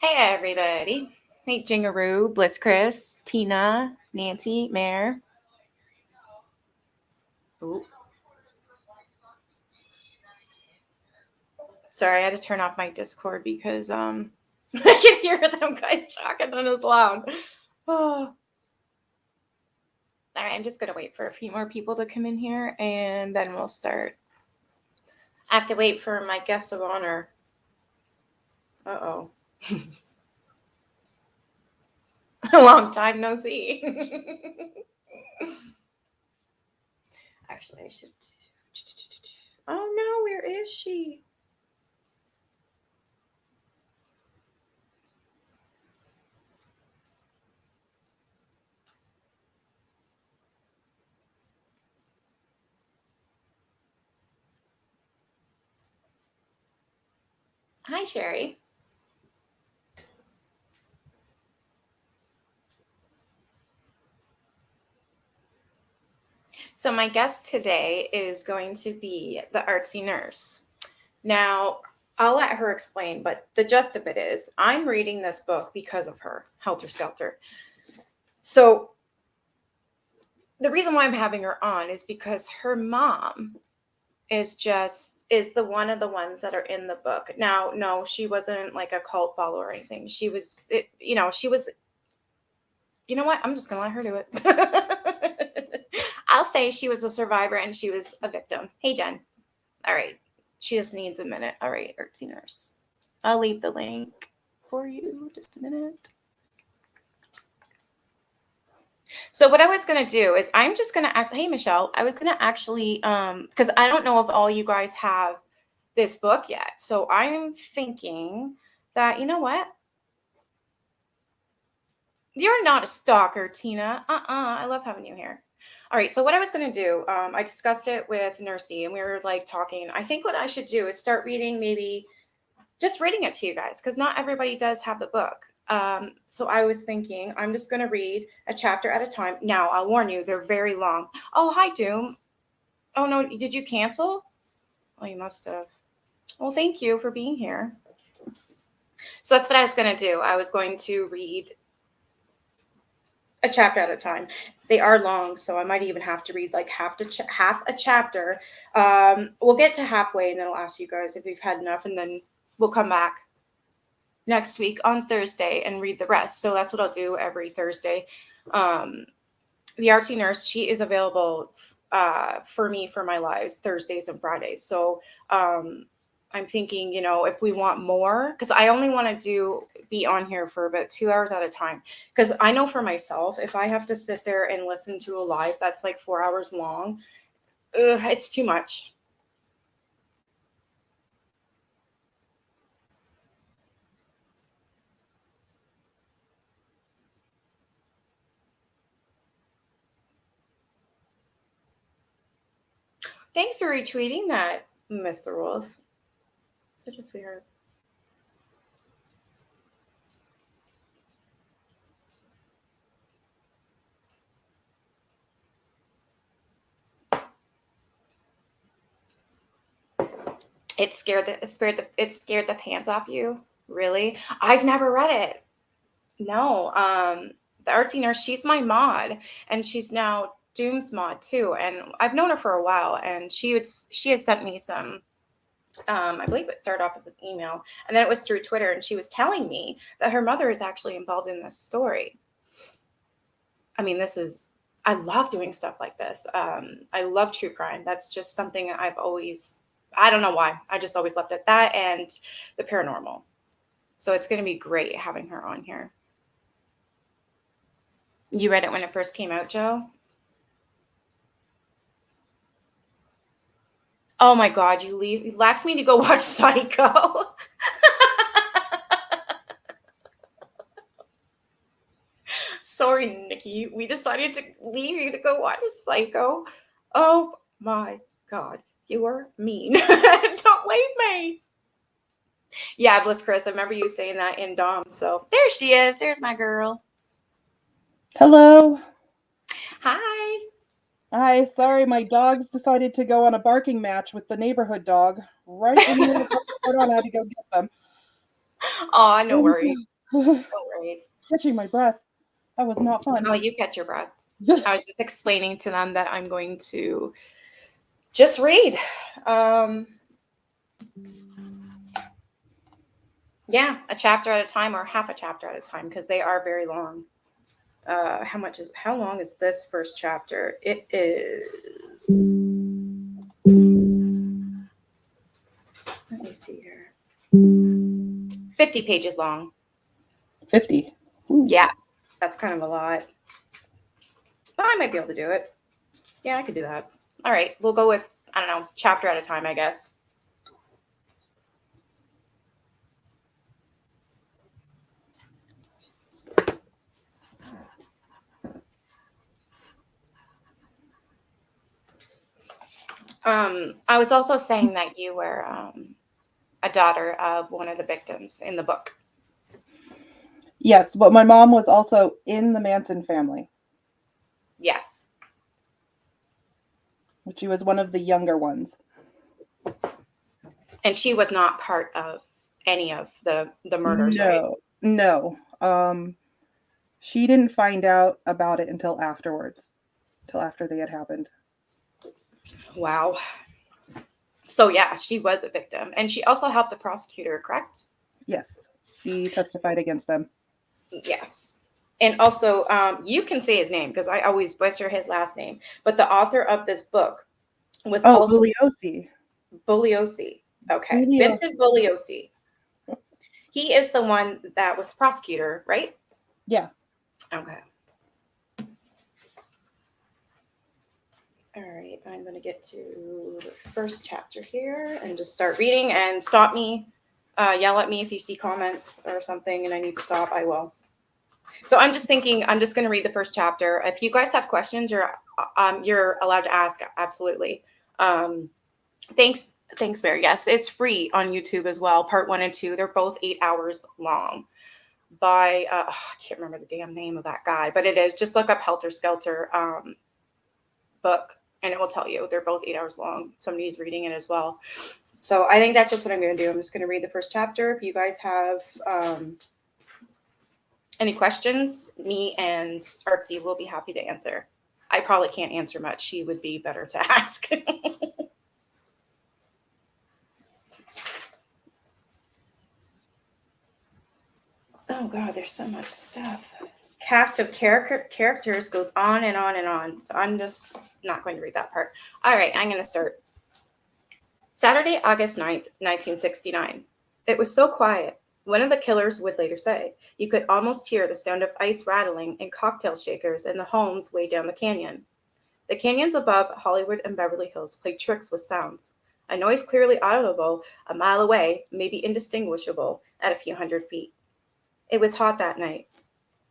Hey everybody. Hey Jingaroo, Bliss Chris, Tina, Nancy, Mare. Ooh. Sorry, I had to turn off my Discord because I could hear them guys talking and it's loud. Oh. Alright, I'm just gonna wait for a few more people to come in here and then we'll start. I have to wait for my guest of honor. Uh-oh. A long time no see. Actually, I should. Oh no, where is she? Hi, Sherry. So my guest today is going to be the artsy nurse. Now, I'll let her explain, but the gist of it is I'm reading this book because of her, Helter Skelter. So the reason why I'm having her on is because her mom is the one of the ones that are in the book. Now, no, she wasn't like a cult follower or anything. She was you know what? I'm just gonna let her do it. I'll say she was a survivor and she was a victim. Hey, Jen. All right. She just needs a minute. All right, artsy nurse. I'll leave the link for you. Just a minute. So what I was gonna do is I'm just gonna act. Hey, Michelle. I was gonna actually because I don't know if all you guys have this book yet. So I'm thinking that you know what. You're not a stalker, Tina. I love having you here. All right. So what I was going to do, I discussed it with Nursey and we were like talking. I think what I should do is start reading, maybe just reading it to you guys, because not everybody does have the book. So I was thinking I'm just going to read a chapter at a time. Now, I'll warn you, they're very long. Oh, hi, Doom. Oh, no. Did you cancel? Oh, you must have. Well, thank you for being here. So that's what I was going to do. I was going to read a chapter at a time. They are long, so I might even have to read like half a chapter. We'll get to halfway, and then I'll ask you guys if we've had enough, and then we'll come back next week on Thursday and read the rest. So that's what I'll do every Thursday. The artsy nurse, she is available for me for my lives Thursdays and Fridays. So I'm thinking, if we want more, because I only want to be on here for about 2 hours at a time. Because I know for myself, if I have to sit there and listen to a live that's like 4 hours long, it's too much. Thanks for retweeting that, Mr. Wolf. Such a sweetheart. It scared the pants off you. Really? I've never read it. No. The artsy nurse, she's my mod, and she's now Doom's mod too. And I've known her for a while, and she had sent me some. I believe it started off as an email, and then it was through Twitter, and she was telling me that her mother is actually involved in this story. I mean, I love doing stuff like this. I love true crime. That's just something I don't know why. I just always loved it. That and the paranormal. So it's going to be great having her on here. You read it when it first came out, Joe? Oh my God, you left me to go watch Psycho. Sorry, Nikki. We decided to leave you to go watch Psycho. Oh my God. You are mean. Don't leave me. Yeah, Bliss Chris. I remember you saying that in Dom. So there she is. There's my girl. Hello. Hi. Hi. Sorry, my dogs decided to go on a barking match with the neighborhood dog right when you were about to start on. I had to go get them. Oh, no worries. No worries. Catching my breath. That was not fun. Oh, you catch your breath. I was just explaining to them that I'm going to just read. Yeah, a chapter at a time or half a chapter at a time because they are very long. How long is this first chapter? It is, let me see here, 50 pages long. 50. Ooh. Yeah, that's kind of a lot. But I might be able to do it. Yeah, I could do that. All right, we'll go with, I don't know, chapter at a time, I guess. I was also saying that you were a daughter of one of the victims in the book. Yes, but my mom was also in the Manson family. Yes. She was one of the younger ones. And she was not part of any of the murders, right? No. She didn't find out about it until afterwards, till after they had happened. Wow. So yeah, she was a victim, and she also helped the prosecutor, correct? Yes, she testified against them. Yes. And also, you can say his name because I always butcher his last name. But the author of this book was also Bugliosi. Bugliosi. Okay, Bugliosi. Vincent Bugliosi. He is the one that was the prosecutor, right? Yeah. Okay. All right, I'm going to get to the first chapter here and just start reading, and stop me, yell at me if you see comments or something and I need to stop, I will. So I'm just thinking, I'm just going to read the first chapter. If you guys have questions, you're allowed to ask, absolutely. Thanks, Mary. Yes, it's free on YouTube as well. Part 1 and 2, they're both 8 hours long. By I can't remember the damn name of that guy, but it is, just look up Helter Skelter book, and it will tell you they're both 8 hours long. Somebody's reading it as well. So I think that's just what I'm going to do. I'm just going to read the first chapter. If you guys have any questions, me and Artsy will be happy to answer. I probably can't answer much. She would be better to ask. Oh God, there's so much stuff. Cast of characters goes on and on and on. So I'm just not going to read that part. All right, I'm going to start. Saturday, August 9th, 1969. It was so quiet. One of the killers would later say, you could almost hear the sound of ice rattling in cocktail shakers in the homes way down the canyon. The canyons above Hollywood and Beverly Hills played tricks with sounds. A noise clearly audible a mile away, maybe indistinguishable at a few hundred feet. It was hot that night.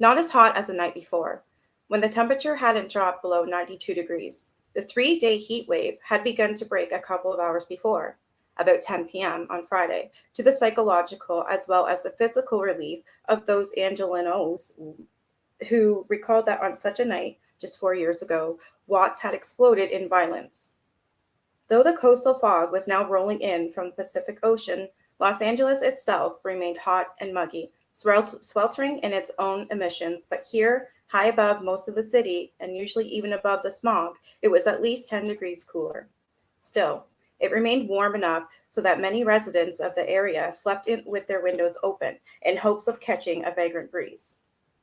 Not as hot as the night before, when the temperature hadn't dropped below 92 degrees. The 3-day heat wave had begun to break a couple of hours before, about 10 p.m. on Friday, to the psychological as well as the physical relief of those Angelenos who recalled that on such a night, just 4 years ago, Watts had exploded in violence. Though the coastal fog was now rolling in from the Pacific Ocean, Los Angeles itself remained hot and muggy, sweltering in its own emissions, but here, high above most of the city, and usually even above the smog, it was at least 10 degrees cooler. Still, it remained warm enough so that many residents of the area slept in with their windows open in hopes of catching a vagrant breeze.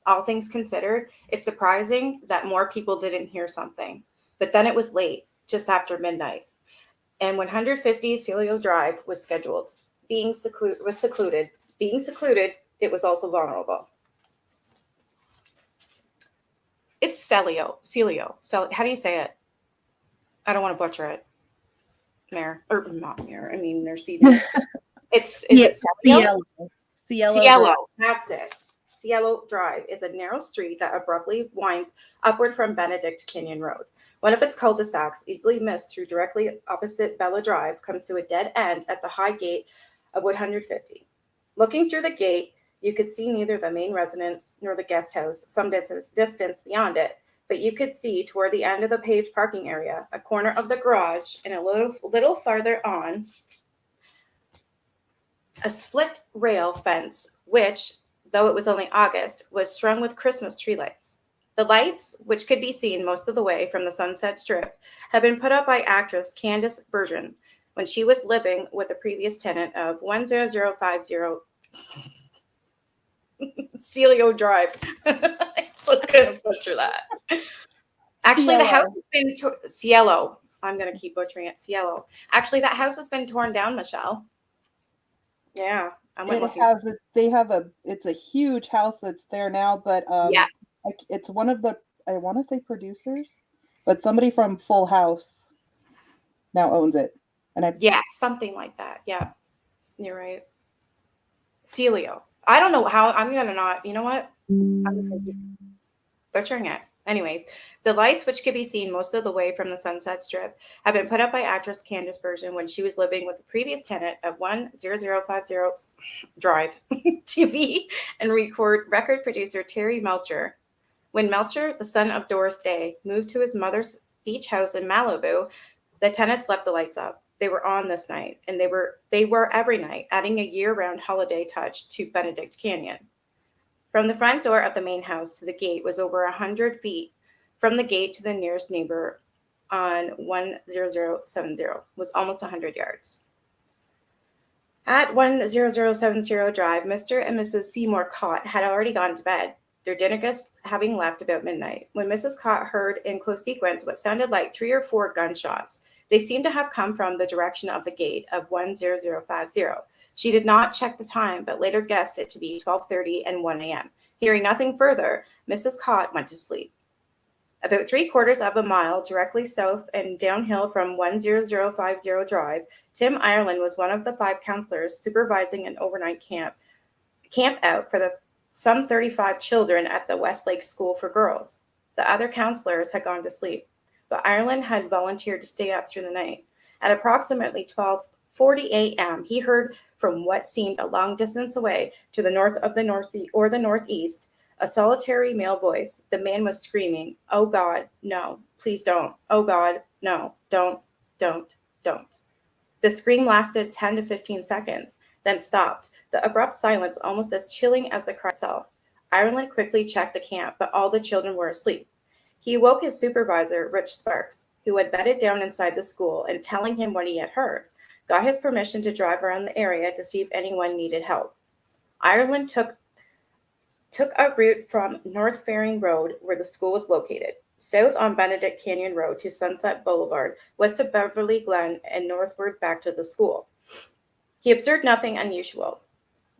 All things considered, it's surprising that more people didn't hear something. But then it was late, just after midnight, and 150 Celio Drive was scheduled. Being secluded, it was also vulnerable. It's Celio. How do you say it? I don't want to butcher it. Mayor, or not Mayor. I mean, Mercedes. Is it Celio? Cielo. That's it. Cielo Drive is a narrow street that abruptly winds upward from Benedict Canyon Road. One of its cul-de-sacs, easily missed through directly opposite Bella Drive, comes to a dead end at the high gate of 150. Looking through the gate, you could see neither the main residence nor the guest house, some distance beyond it, but you could see toward the end of the paved parking area, a corner of the garage, and a little farther on, a split rail fence, which though it was only August, was strung with Christmas tree lights. The lights, which could be seen most of the way from the Sunset Strip, had been put up by actress Candice Bergen when she was living with the previous tenant of 10050 Celio Drive. I'm so gonna butcher that. Actually, the house Cielo. has been Cielo. I'm gonna keep butchering it. Cielo. Actually, that house has been torn down, Michelle. Yeah, I went It looking. has a they have a it's a huge house that's there now, but Yeah, like it's one of the, I want to say producers, but somebody from Full House now owns it. And I yeah, something like that. Yeah, you're right. Celio. I don't know how. I'm gonna not. You know what? I'm just gonna keep butchering it. Anyways, the lights, which could be seen most of the way from the Sunset Strip, have been put up by actress Candice Bergen when she was living with the previous tenant of 10050 Drive TV and record producer Terry Melcher. When Melcher, the son of Doris Day, moved to his mother's beach house in Malibu, the tenants left the lights up. They were on this night, and they were every night, adding a year-round holiday touch to Benedict Canyon. From the front door of the main house to the gate was over 100 feet. From the gate to the nearest neighbor on 10070 was almost 100 yards. At 10070 Drive, Mr. and Mrs. Seymour Cott had already gone to bed, their dinner guests having left about midnight, when Mrs. Cott heard in close sequence what sounded like 3 or 4 gunshots. They seemed to have come from the direction of the gate of 10050. She did not check the time, but later guessed it to be 12:30 and 1 a.m. Hearing nothing further, Mrs. Cott went to sleep. About 3/4 of a mile directly south and downhill from 10050 Drive, Tim Ireland was one of the 5 counselors supervising an overnight camp out for the some 35 children at the Westlake School for Girls. The other counselors had gone to sleep, but Ireland had volunteered to stay up through the night. At approximately 12:40 a.m., he heard from what seemed a long distance away to the north of the northeast a solitary male voice. The man was screaming, "Oh God, no, please don't. Oh God, no, don't, don't." The scream lasted 10 to 15 seconds, then stopped, the abrupt silence almost as chilling as the cry itself. Ireland quickly checked the camp, but all the children were asleep. He awoke his supervisor, Rich Sparks, who had bedded down inside the school, and telling him what he had heard, got his permission to drive around the area to see if anyone needed help. Ireland took a route from North Faring Road, where the school was located, south on Benedict Canyon Road to Sunset Boulevard, west to Beverly Glen, and northward back to the school. He observed nothing unusual.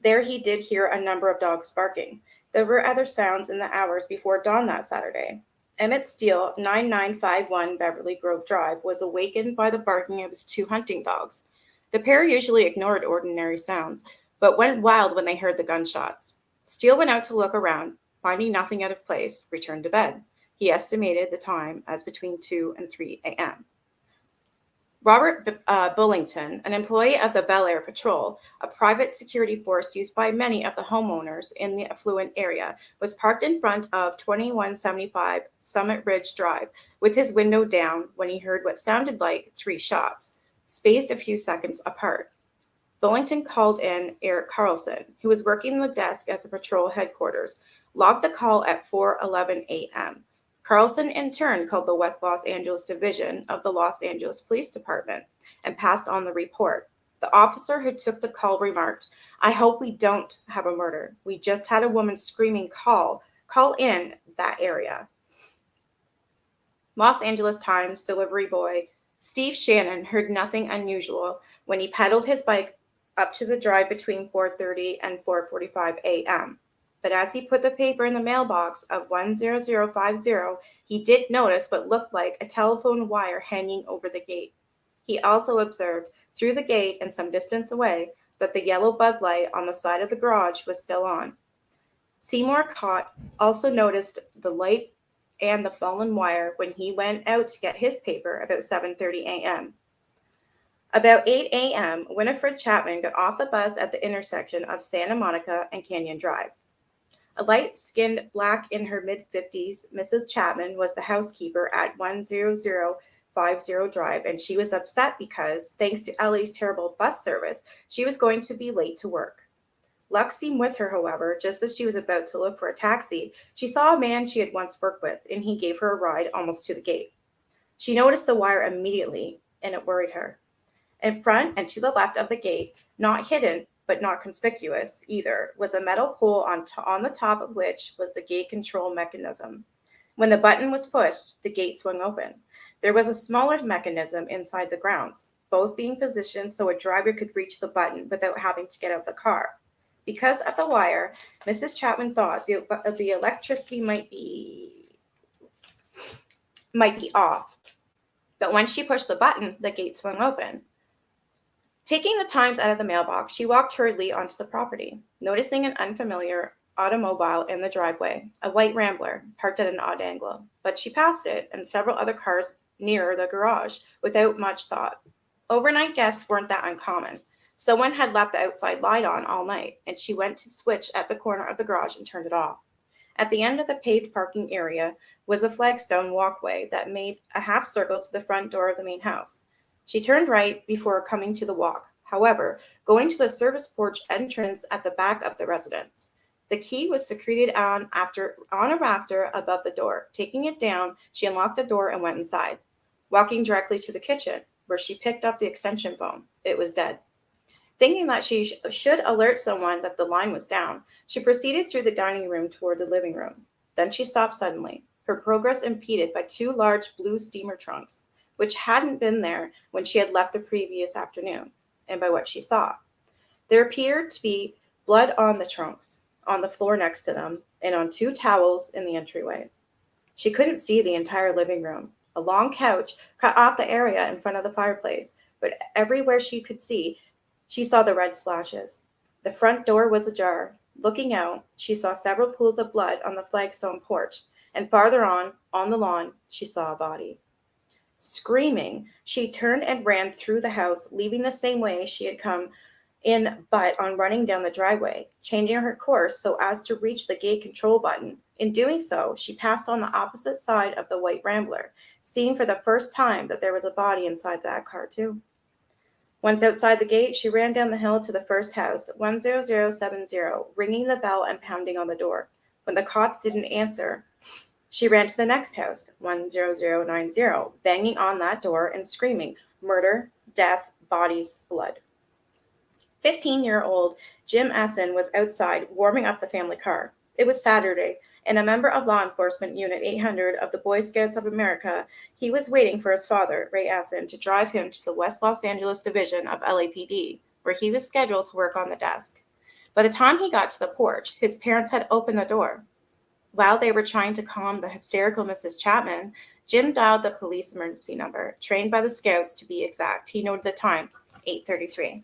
There he did hear a number of dogs barking. There were other sounds in the hours before dawn that Saturday. Emmett Steele, 9951 Beverly Grove Drive, was awakened by the barking of his 2 hunting dogs. The pair usually ignored ordinary sounds, but went wild when they heard the gunshots. Steele went out to look around, finding nothing out of place, returned to bed. He estimated the time as between 2 and 3 a.m. Robert Bullington, an employee of the Bel Air Patrol, a private security force used by many of the homeowners in the affluent area, was parked in front of 2175 Summit Ridge Drive with his window down when he heard what sounded like 3 shots, spaced a few seconds apart. Bullington called in Eric Carlson, who was working the desk at the patrol headquarters, logged the call at 4:11 a.m. Carlson in turn called the West Los Angeles Division of the Los Angeles Police Department and passed on the report. The officer who took the call remarked, "I hope we don't have a murder. We just had a woman screaming call in that area." Los Angeles Times delivery boy Steve Shannon heard nothing unusual when he pedaled his bike up to the drive between 4:30 and 4:45 a.m. But as he put the paper in the mailbox of 10050, he did notice what looked like a telephone wire hanging over the gate. He also observed, through the gate and some distance away, that the yellow bug light on the side of the garage was still on. Seymour Cott also noticed the light and the fallen wire when he went out to get his paper about 7:30 a.m. About 8 a.m., Winifred Chapman got off the bus at the intersection of Santa Monica and Canyon Drive. A light-skinned black in her mid-50s, Mrs. Chapman was the housekeeper at 10050 Drive, and she was upset because, thanks to Ellie's terrible bus service, she was going to be late to work. Luck seemed with her, however. Just as she was about to look for a taxi, she saw a man she had once worked with, and he gave her a ride almost to the gate. She noticed the wire immediately, and it worried her. In front and to the left of the gate, not hidden but not conspicuous either, was a metal pole on the top of which was the gate control mechanism. When the button was pushed, the gate swung open. There was a smaller mechanism inside the grounds, both being positioned so a driver could reach the button without having to get out of the car. Because of the wire, Mrs. Chapman thought the electricity might be off. But when she pushed the button, the gate swung open. Taking the Times out of the mailbox, she walked hurriedly onto the property, noticing an unfamiliar automobile in the driveway, a white Rambler, parked at an odd angle. But she passed it and several other cars nearer the garage without much thought. Overnight guests weren't that uncommon. Someone had left the outside light on all night, and she went to switch at the corner of the garage and turned it off. At the end of the paved parking area was a flagstone walkway that made a half circle to the front door of the main house. She turned right before coming to the walk, however, going to the service porch entrance at the back of the residence. The key was secreted on a rafter above the door. Taking it down, she unlocked the door and went inside, walking directly to the kitchen, where she picked up the extension phone. It was dead. Thinking that she should alert someone that the line was down, she proceeded through the dining room toward the living room. Then she stopped suddenly, her progress impeded by two large blue steamer trunks, which hadn't been there when she had left the previous afternoon, and by what she saw. There appeared to be blood on the trunks, on the floor next to them, and on two towels in the entryway. She couldn't see the entire living room. A long couch cut off the area in front of the fireplace, but everywhere she could see, she saw the red splashes. The front door was ajar. Looking out, she saw several pools of blood on the flagstone porch, and farther on the lawn, she saw a body. Screaming, she turned and ran through the house, leaving the same way she had come in, but on running down the driveway, changing her course so as to reach the gate control button. In doing so, she passed on the opposite side of the white Rambler, seeing for the first time that there was a body inside that car too. Once outside the gate, she ran down the hill to the first house, 10070, ringing the bell and pounding on the door. When the cops didn't answer, she ran to the next house, 10090, banging on that door and screaming, "Murder, death, bodies, blood." 15-year-old Jim Essen was outside warming up the family car. It was Saturday, and a member of Law Enforcement Unit 800 of the Boy Scouts of America, he was waiting for his father, Ray Essen, to drive him to the West Los Angeles Division of LAPD, where he was scheduled to work on the desk. By the time he got to the porch, his parents had opened the door. While they were trying to calm the hysterical Mrs. Chapman, Jim dialed the police emergency number, trained by the Scouts to be exact. He noted the time, 8:33.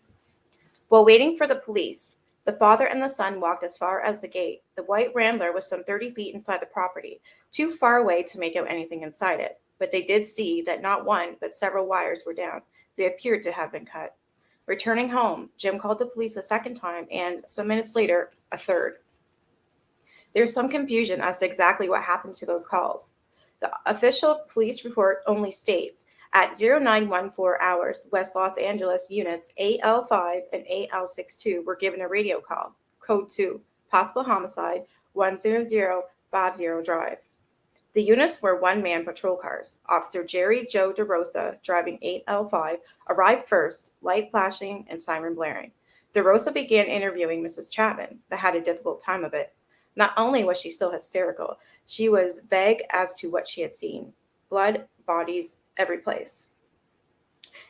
While waiting for the police, the father and the son walked as far as the gate. The white Rambler was some 30 feet inside the property, too far away to make out anything inside it. But they did see that not one, but several wires were down. They appeared to have been cut. Returning home, Jim called the police a second time and, some minutes later, a third. There's some confusion as to exactly what happened to those calls. The official police report only states, at 0914 hours, West Los Angeles units AL5 and AL62 were given a radio call, code 2, possible homicide, 10050 Drive. The units were one-man patrol cars. Officer Jerry Joe DeRosa, driving 8L5, arrived first, light flashing and siren blaring. DeRosa began interviewing Mrs. Chapman, but had a difficult time of it. Not only was she still hysterical, she was vague as to what she had seen. Blood, bodies, every place.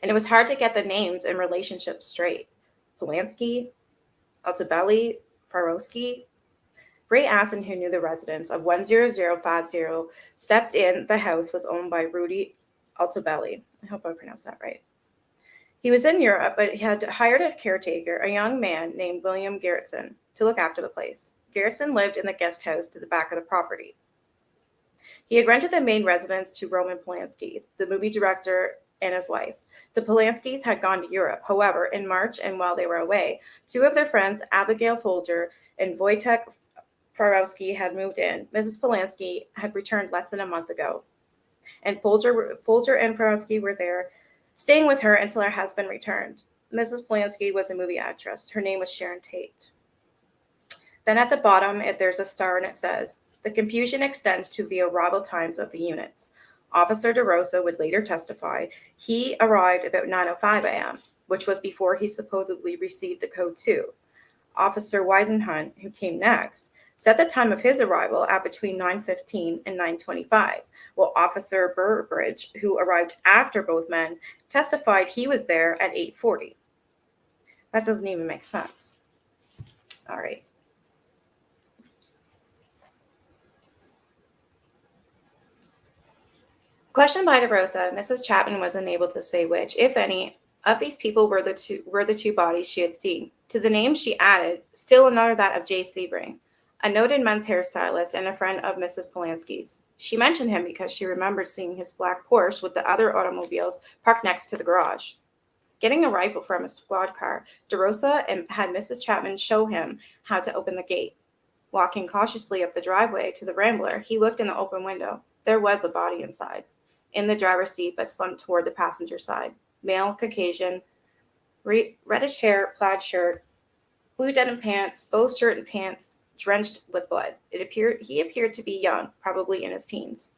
And it was hard to get the names and relationships straight. Polanski, Altobelli, Farowski. Ray Assen, who knew the residents of 10050, stepped in. The house was owned by Rudy Altobelli. I hope I pronounced that right. He was in Europe, but he had hired a caretaker, a young man named William Garretson, to look after the place. Garretson lived in the guest house to the back of the property. He had rented the main residence to Roman Polanski, the movie director, and his wife. The Polanskis had gone to Europe. However, in March, and while they were away, two of their friends, Abigail Folger and Wojtek Farowski, had moved in. Mrs. Polanski had returned less than a month ago, and Folger and Farowski were there, staying with her until her husband returned. Mrs. Polanski was a movie actress. Her name was Sharon Tate. Then at the bottom, there's a star and it says, "The confusion extends to the arrival times of the units." Officer DeRosa would later testify he arrived about 9:05 a.m., which was before he supposedly received the code 2. Officer Weisenhunt, who came next, set the time of his arrival at between 9:15 and 9:25, while Officer Burbridge, who arrived after both men, testified he was there at 8:40. That doesn't even make sense. All right. Questioned by DeRosa, Mrs. Chapman was unable to say which, if any, of these people were the two bodies she had seen. To the names she added, still another that of Jay Sebring, a noted men's hairstylist and a friend of Mrs. Polanski's. She mentioned him because she remembered seeing his black Porsche with the other automobiles parked next to the garage. Getting a rifle from a squad car, DeRosa had Mrs. Chapman show him how to open the gate. Walking cautiously up the driveway to the Rambler, he looked in the open window. There was a body inside, in the driver's seat but slumped toward the passenger side. Male, Caucasian, reddish hair, plaid shirt, blue denim pants, both shirt and pants drenched with blood. He appeared to be young, probably in his teens.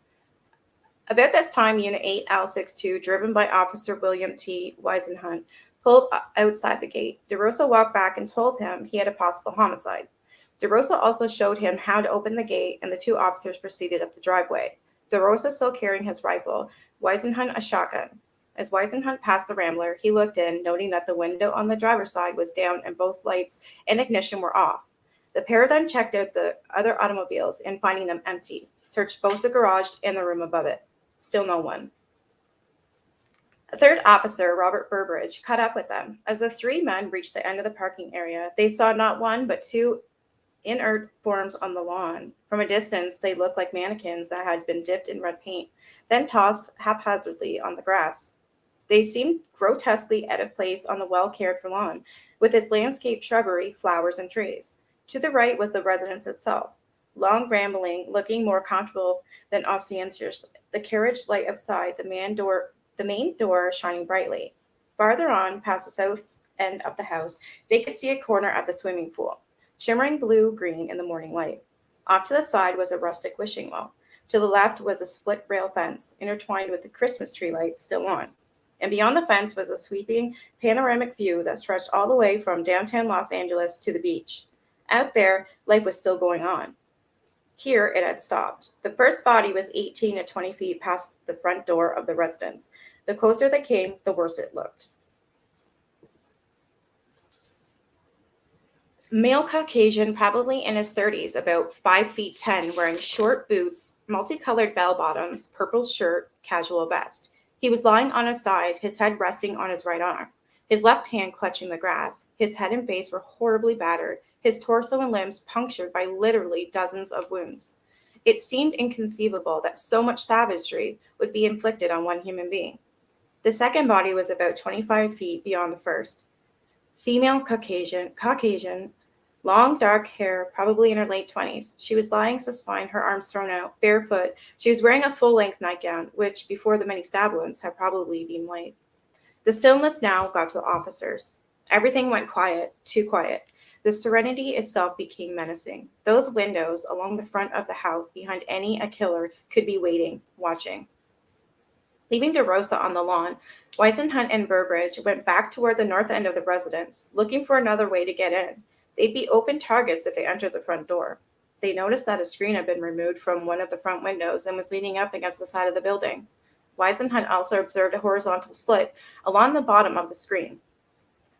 About this time, Unit 8 L62, driven by Officer William T. Weisenhunt, pulled outside the gate. DeRosa walked back and told him he had a possible homicide. DeRosa also showed him how to open the gate, and the two officers proceeded up the driveway. DeRosa still carrying his rifle, Weisenhunt a shotgun. As Weisenhunt passed the Rambler, he looked in, noting that the window on the driver's side was down and both lights and ignition were off. The pair then checked out the other automobiles and, finding them empty, searched both the garage and the room above it. Still no one. A third officer, Robert Burbridge, caught up with them. As the three men reached the end of the parking area, they saw not one but two inert forms on the lawn. From a distance, they looked like mannequins that had been dipped in red paint, then tossed haphazardly on the grass. They seemed grotesquely out of place on the well-cared-for lawn, with its landscape shrubbery, flowers, and trees. To the right was the residence itself, long, rambling, looking more comfortable than ostentatious. The carriage light outside, the main door shining brightly. Farther on, past the south end of the house, they could see a corner of the swimming pool, shimmering blue-green in the morning light. Off to the side was a rustic wishing well. To the left was a split rail fence, intertwined with the Christmas tree lights still on. And beyond the fence was a sweeping panoramic view that stretched all the way from downtown Los Angeles to the beach. Out there, life was still going on. Here, it had stopped. The first body was 18 to 20 feet past the front door of the residence. The closer they came, the worse it looked. Male Caucasian, probably in his 30s, about 5 feet 10, wearing short boots, multicolored bell bottoms, purple shirt, casual vest. He was lying on his side, his head resting on his right arm, his left hand clutching the grass. His head and face were horribly battered, his torso and limbs punctured by literally dozens of wounds. It seemed inconceivable that so much savagery would be inflicted on one human being. The second body was about 25 feet beyond the first. Female Caucasian, long dark hair, probably in her late 20s. She was lying supine, her arms thrown out, barefoot. She was wearing a full-length nightgown, which, before the many stab wounds, had probably been white. The stillness now got to the officers. Everything went quiet, too quiet. The serenity itself became menacing. Those windows along the front of the house behind any a killer could be waiting, watching. Leaving DeRosa on the lawn, Weisenhunt and Burbridge went back toward the north end of the residence, looking for another way to get in. They'd be open targets if they entered the front door. They noticed that a screen had been removed from one of the front windows and was leaning up against the side of the building. Weisenhunt also observed a horizontal slit along the bottom of the screen.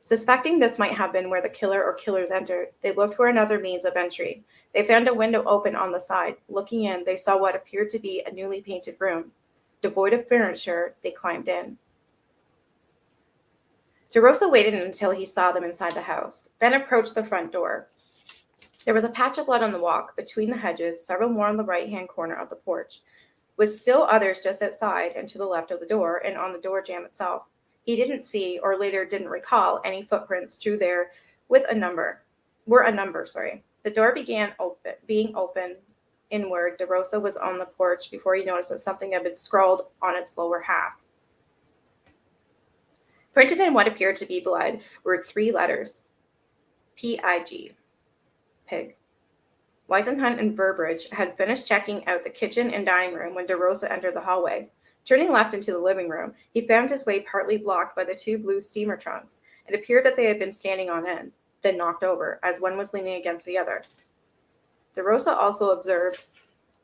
Suspecting this might have been where the killer or killers entered, they looked for another means of entry. They found a window open on the side. Looking in, they saw what appeared to be a newly painted room. Devoid of furniture, they climbed in. DeRosa waited until he saw them inside the house, then approached the front door. There was a patch of blood on the walk, between the hedges, several more on the right-hand corner of the porch, with still others just outside and to the left of the door and on the door jamb itself. He didn't see, or later didn't recall, any footprints through there were a number. The door being open inward. DeRosa was on the porch before he noticed that something had been scrawled on its lower half. Printed in what appeared to be blood were 3 letters. P-I-G. Pig. Weisenhunt and Burbridge had finished checking out the kitchen and dining room when DeRosa entered the hallway. Turning left into the living room, he found his way partly blocked by the two blue steamer trunks. It appeared that they had been standing on end, then knocked over, as one was leaning against the other. DeRosa also observed,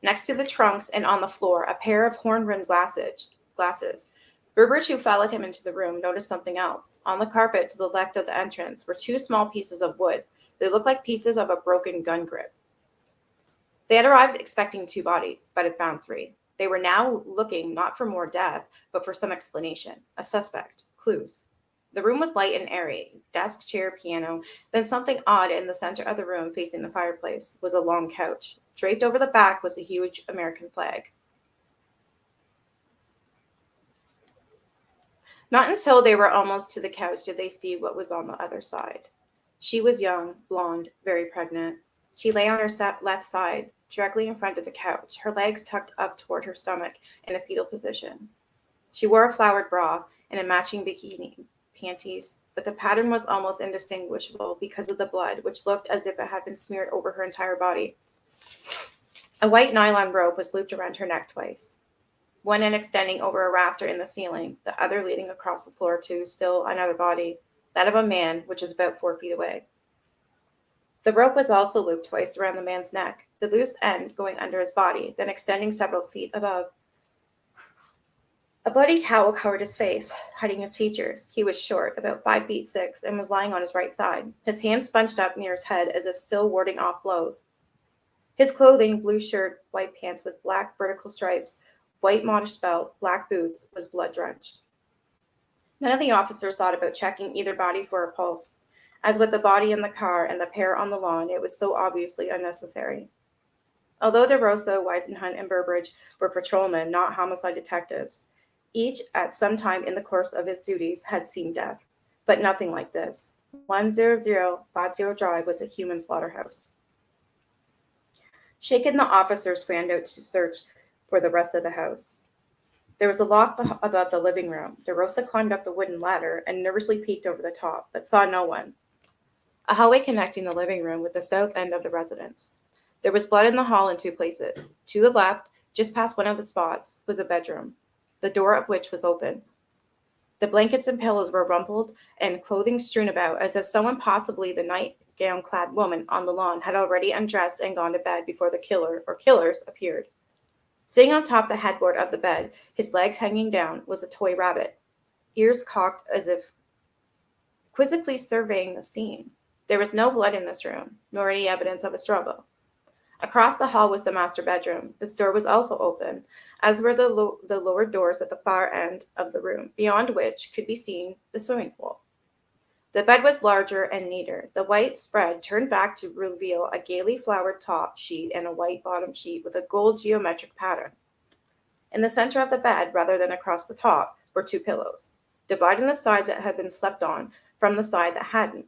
next to the trunks and on the floor, a pair of horn-rimmed glasses. Burbridge, who followed him into the room, noticed something else. On the carpet to the left of the entrance were two small pieces of wood. They looked like pieces of a broken gun grip. They had arrived expecting two bodies, but had found three. They were now looking not for more death, but for some explanation, a suspect, clues. The room was light and airy. Desk, chair, piano. Then something odd in the center of the room facing the fireplace was a long couch. Draped over the back was a huge American flag. Not until they were almost to the couch did they see what was on the other side. She was young, blonde, very pregnant. She lay on her left side, directly in front of the couch, her legs tucked up toward her stomach in a fetal position. She wore a flowered bra and a matching bikini panties, but the pattern was almost indistinguishable because of the blood, which looked as if it had been smeared over her entire body. A white nylon rope was looped around her neck twice, one end extending over a rafter in the ceiling, the other leading across the floor to still another body, that of a man, which was about 4 feet away. The rope was also looped twice around the man's neck, the loose end going under his body, then extending several feet above. A bloody towel covered his face, hiding his features. He was short, about 5'6", and was lying on his right side, his hands bunched up near his head as if still warding off blows. His clothing, blue shirt, white pants with black vertical stripes, white modish belt, black boots, was blood-drenched. None of the officers thought about checking either body for a pulse. As with the body in the car and the pair on the lawn, it was so obviously unnecessary. Although DeRosa, Weisenhunt, and Burbridge were patrolmen, not homicide detectives, each, at some time in the course of his duties, had seen death, but nothing like this. 10050 Drive was a human slaughterhouse. Shaken, the officers fanned out to search for the rest of the house. There was a loft above the living room. DeRosa climbed up the wooden ladder and nervously peeked over the top, but saw no one. A hallway connecting the living room with the south end of the residence. There was blood in the hall in two places. To the left, just past one of the spots, was a bedroom, the door of which was open. The blankets and pillows were rumpled and clothing strewn about, as if someone, possibly the nightgown-clad woman on the lawn, had already undressed and gone to bed before the killer or killers appeared. Sitting on top the headboard of the bed, his legs hanging down, was a toy rabbit, ears cocked as if quizzically surveying the scene. There was no blood in this room, nor any evidence of a struggle. Across the hall was the master bedroom. Its door was also open, as were the lower doors at the far end of the room, beyond which could be seen the swimming pool. The bed was larger and neater, the white spread turned back to reveal a gaily flowered top sheet and a white bottom sheet with a gold geometric pattern. In the center of the bed, rather than across the top, were two pillows, dividing the side that had been slept on from the side that hadn't.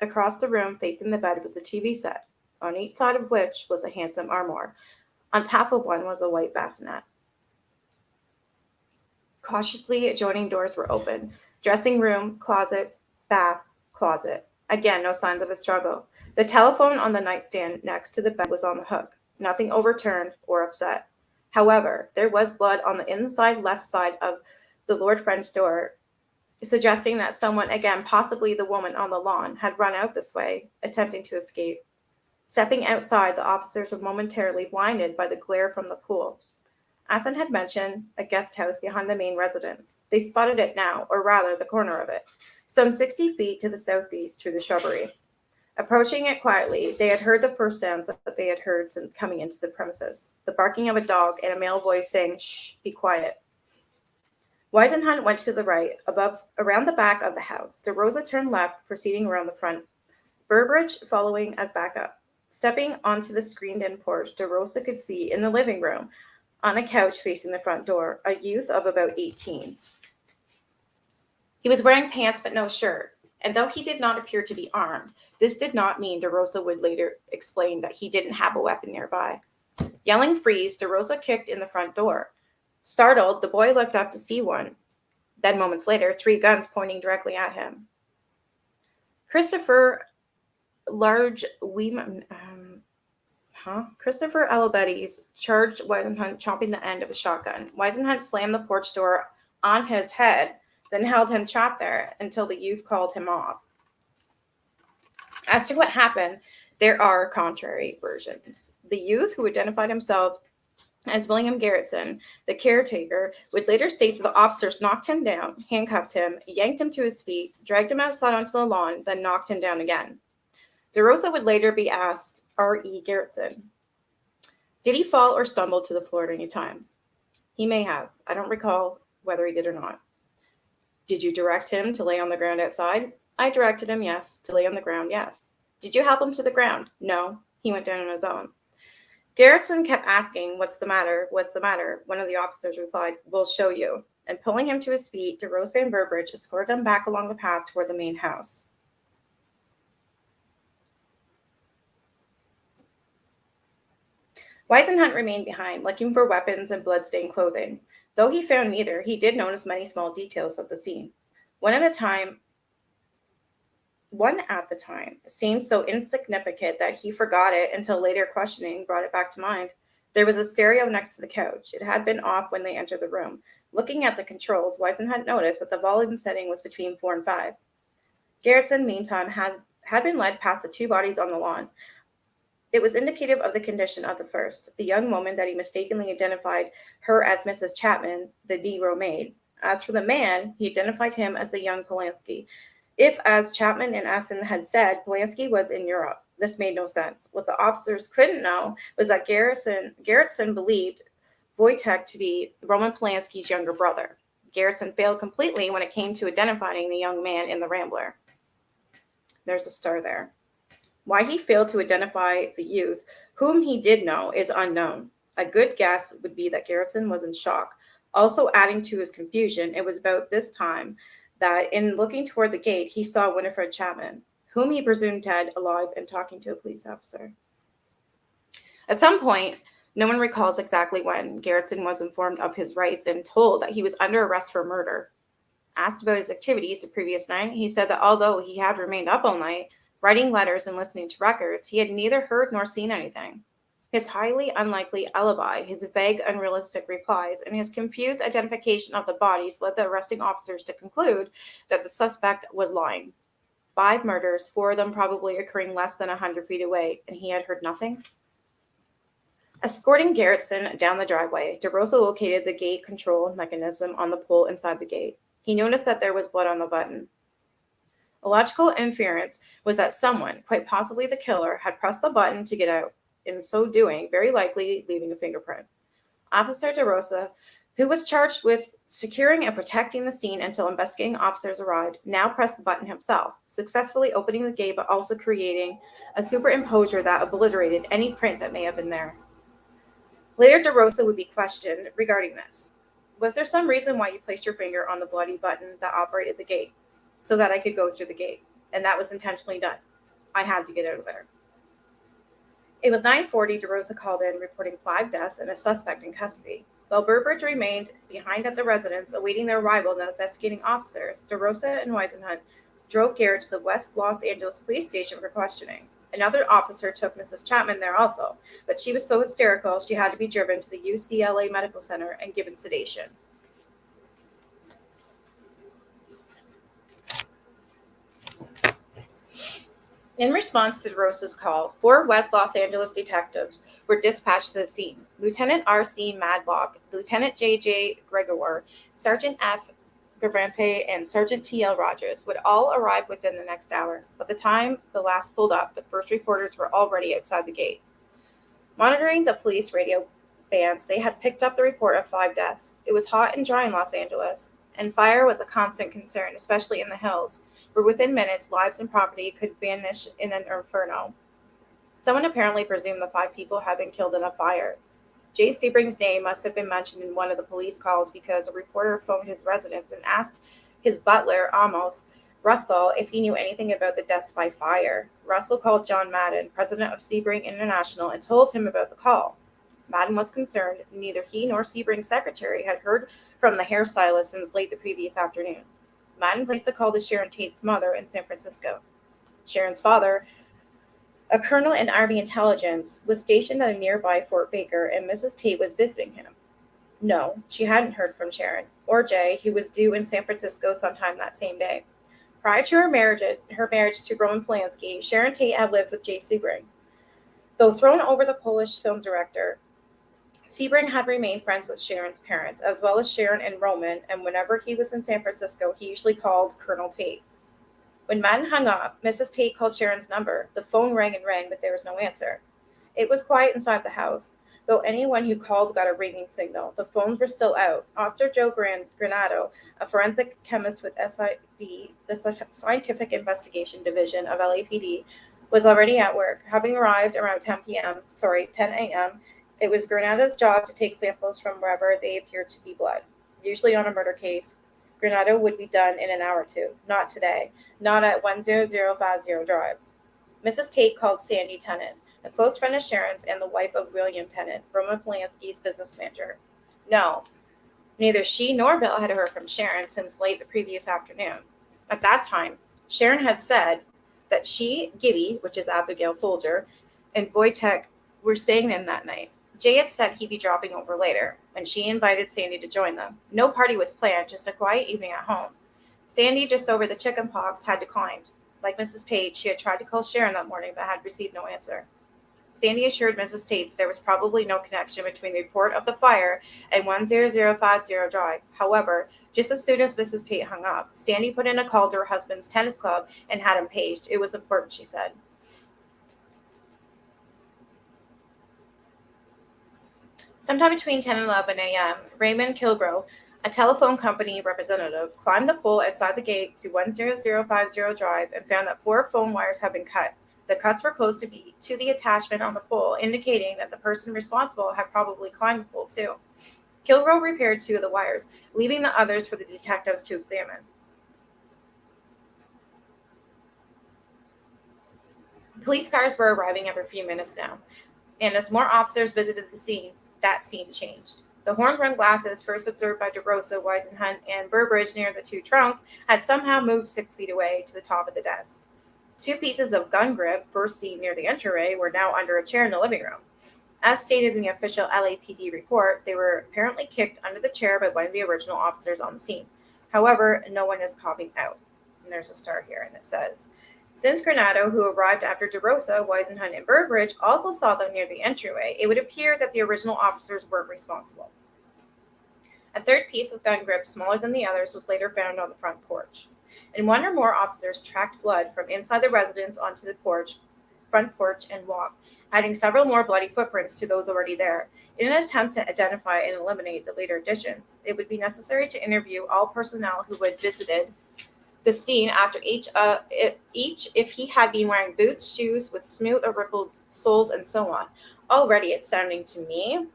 Across the room, facing the bed, was a TV set, on each side of which was a handsome armoire. On top of one was a white bassinet. Cautiously adjoining doors were open. Dressing room, closet, bath, closet. Again, no signs of a struggle. The telephone on the nightstand next to the bed was on the hook. Nothing overturned or upset. However, there was blood on the inside left side of the Lord French door, suggesting that someone, again possibly the woman on the lawn, had run out this way, attempting to escape. Stepping outside, the officers were momentarily blinded by the glare from the pool. Asen had mentioned a guest house behind the main residence. They spotted it now, or rather the corner of it, some 60 feet to the southeast through the shrubbery. Approaching it quietly, they had heard the first sounds that they had heard since coming into the premises, the barking of a dog and a male voice saying, "Shh, be quiet." Weisenhunt went to the right, around the back of the house. DeRosa turned left, proceeding around the front, Burbridge following as backup. Stepping onto the screened-in porch, DeRosa could see in the living room, on a couch facing the front door, a youth of about 18. He was wearing pants but no shirt, and though he did not appear to be armed, this did not mean, DeRosa would later explain, that he didn't have a weapon nearby. Yelling freeze, DeRosa kicked in the front door. Startled, the boy looked up to see one. Then moments later, 3 guns pointing directly at him. Christopher Large Weeman, Christopher Alabetti's charged Weisenhunt chopping the end of a shotgun. Weisenhunt slammed the porch door on his head, then held him trapped there until the youth called him off. As to what happened, there are contrary versions. The youth, who identified himself as William Garrettson, the caretaker, would later state that the officers knocked him down, handcuffed him, yanked him to his feet, dragged him outside onto the lawn, then knocked him down again. DeRosa would later be asked, R.E. Garrettson, did he fall or stumble to the floor at any time? He may have. I don't recall whether he did or not. Did you direct him to lay on the ground outside? I directed him, yes. To lay on the ground, yes. Did you help him to the ground? No. He went down on his own. Garrettson kept asking, what's the matter? What's the matter? One of the officers replied, we'll show you. And pulling him to his feet, DeRosa and Burbridge escorted him back along the path toward the main house. Weisenhunt remained behind, looking for weapons and blood-stained clothing. Though he found neither, he did notice many small details of the scene. One at the time seemed so insignificant that he forgot it until later questioning brought it back to mind. There was a stereo next to the couch. It had been off when they entered the room. Looking at the controls, Weisenhunt noticed that the volume setting was between 4 and 5. Garrettson, meantime, had been led past the two bodies on the lawn. It was indicative of the condition of the first, the young woman that he mistakenly identified her as Mrs. Chapman, the Negro maid. As for the man, he identified him as the young Polanski. If, as Chapman and Aston had said, Polanski was in Europe, this made no sense. What the officers couldn't know was that Garrettson believed Wojtek to be Roman Polanski's younger brother. Garrettson failed completely when it came to identifying the young man in the Rambler. There's a star there. Why he failed to identify the youth, whom he did know, is unknown. A good guess would be that Garrettson was in shock. Also adding to his confusion, it was about this time that in looking toward the gate, he saw Winifred Chapman, whom he presumed dead, alive, and talking to a police officer. At some point, no one recalls exactly when, Garrettson was informed of his rights and told that he was under arrest for murder. Asked about his activities the previous night, he said that although he had remained up all night, writing letters and listening to records, he had neither heard nor seen anything. His highly unlikely alibi, his vague, unrealistic replies, and his confused identification of the bodies led the arresting officers to conclude that the suspect was lying. 5 murders, 4 of them probably occurring less than 100 feet away, and he had heard nothing? Escorting Garrettson down the driveway, DeRosa located the gate control mechanism on the pole inside the gate. He noticed that there was blood on the button. A logical inference was that someone, quite possibly the killer, had pressed the button to get out, in so doing, very likely leaving a fingerprint. Officer DeRosa, who was charged with securing and protecting the scene until investigating officers arrived, now pressed the button himself, successfully opening the gate but also creating a superimposure that obliterated any print that may have been there. Later, DeRosa would be questioned regarding this. Was there some reason why you placed your finger on the bloody button that operated the gate? So that I could go through the gate. And that was intentionally done. I had to get out of there. It was 9:40. DeRosa called in, reporting 5 deaths and a suspect in custody. While Burbridge remained behind at the residence, awaiting their arrival, the investigating officers, DeRosa and Weisenhunt, drove Garrett to the West Los Angeles police station for questioning. Another officer took Mrs. Chapman there also, but she was so hysterical she had to be driven to the UCLA Medical Center and given sedation. In response to DeRosa's call, 4 West Los Angeles detectives were dispatched to the scene. Lieutenant R.C. Madlock, Lieutenant J.J. Gregor, Sergeant F. Gravante, and Sergeant T.L. Rogers would all arrive within the next hour. By the time the last pulled up, the first reporters were already outside the gate. Monitoring the police radio bands, they had picked up the report of 5 deaths. It was hot and dry in Los Angeles, and fire was a constant concern, especially in the hills, where within minutes lives and property could vanish in an inferno. Someone apparently presumed the 5 people had been killed in a fire. Jay Sebring's name must have been mentioned in one of the police calls because a reporter phoned his residence and asked his butler, Amos Russell, if he knew anything about the deaths by fire. Russell called John Madden, president of Sebring International, and told him about the call. Madden was concerned neither he nor Sebring's secretary had heard from the hairstylist since late the previous afternoon. Madden placed a call to Sharon Tate's mother in San Francisco. Sharon's father, A colonel in Army intelligence was stationed at a nearby Fort Baker, and Mrs. Tate was visiting him. No, she hadn't heard from Sharon, or Jay, who was due in San Francisco sometime that same day. Prior to her marriage to Roman Polanski, Sharon Tate had lived with Jay Sebring. Though thrown over the Polish film director, Sebring had remained friends with Sharon's parents, as well as Sharon and Roman, and whenever he was in San Francisco, he usually called Colonel Tate. When Madden hung up, Mrs. Tate called Sharon's number. The phone rang and rang, but there was no answer. It was quiet inside the house. Though anyone who called got a ringing signal, the phones were still out. Officer Joe Granado, a forensic chemist with SID, the Scientific Investigation Division of LAPD, was already at work. Having arrived around 10 a.m., it was Granado's job to take samples from wherever they appeared to be blood. Usually on a murder case, Granado would be done in an hour or two. Not today. Not at 10050 Drive. Mrs. Tate called Sandy Tennant, a close friend of Sharon's and the wife of William Tennant, Roman Polanski's business manager. No, neither she nor Bill had heard from Sharon since late the previous afternoon. At that time, Sharon had said that she, Gibby, which is Abigail Folger, and Wojtek were staying in that night. Jay had said he'd be dropping over later, and she invited Sandy to join them. No party was planned, just a quiet evening at home. Sandy, just over the chicken pox, had declined. Like Mrs. Tate, she had tried to call Sharon that morning but had received no answer. Sandy assured Mrs. Tate that there was probably no connection between the report of the fire and 10050 Drive. However, just as soon as Mrs. Tate hung up, Sandy put in a call to her husband's tennis club and had him paged. It was important, she said. Sometime between 10 and 11 a.m., Raymond Kilgrove, a telephone company representative, climbed the pole outside the gate to 10050 Drive and found that 4 phone wires had been cut. The cuts were close to the attachment on the pole, indicating that the person responsible had probably climbed the pole too. Kilgrove repaired 2 of the wires, leaving the others for the detectives to examine. Police cars were arriving every few minutes now, and as more officers visited the scene, that scene changed. The horn-rimmed glasses, first observed by DeRosa, Weisenhunt, and Burbridge near the 2 trunks, had somehow moved 6 feet away to the top of the desk. 2 pieces of gun grip, first seen near the entryway, were now under a chair in the living room. As stated in the official LAPD report, they were apparently kicked under the chair by one of the original officers on the scene. However, no one is copping out. And there's a star here, and it says, since Granado, who arrived after DeRosa, Weisenhunt, and Burbridge, also saw them near the entryway, it would appear that the original officers weren't responsible. A 3rd piece of gun grip, smaller than the others, was later found on the front porch. And 1 or more officers tracked blood from inside the residence onto the front porch and walk, adding several more bloody footprints to those already there. In an attempt to identify and eliminate the later additions, it would be necessary to interview all personnel who had visited the scene after each if he had been wearing boots, shoes with smooth or rippled soles, and so on. Already it's sounding to me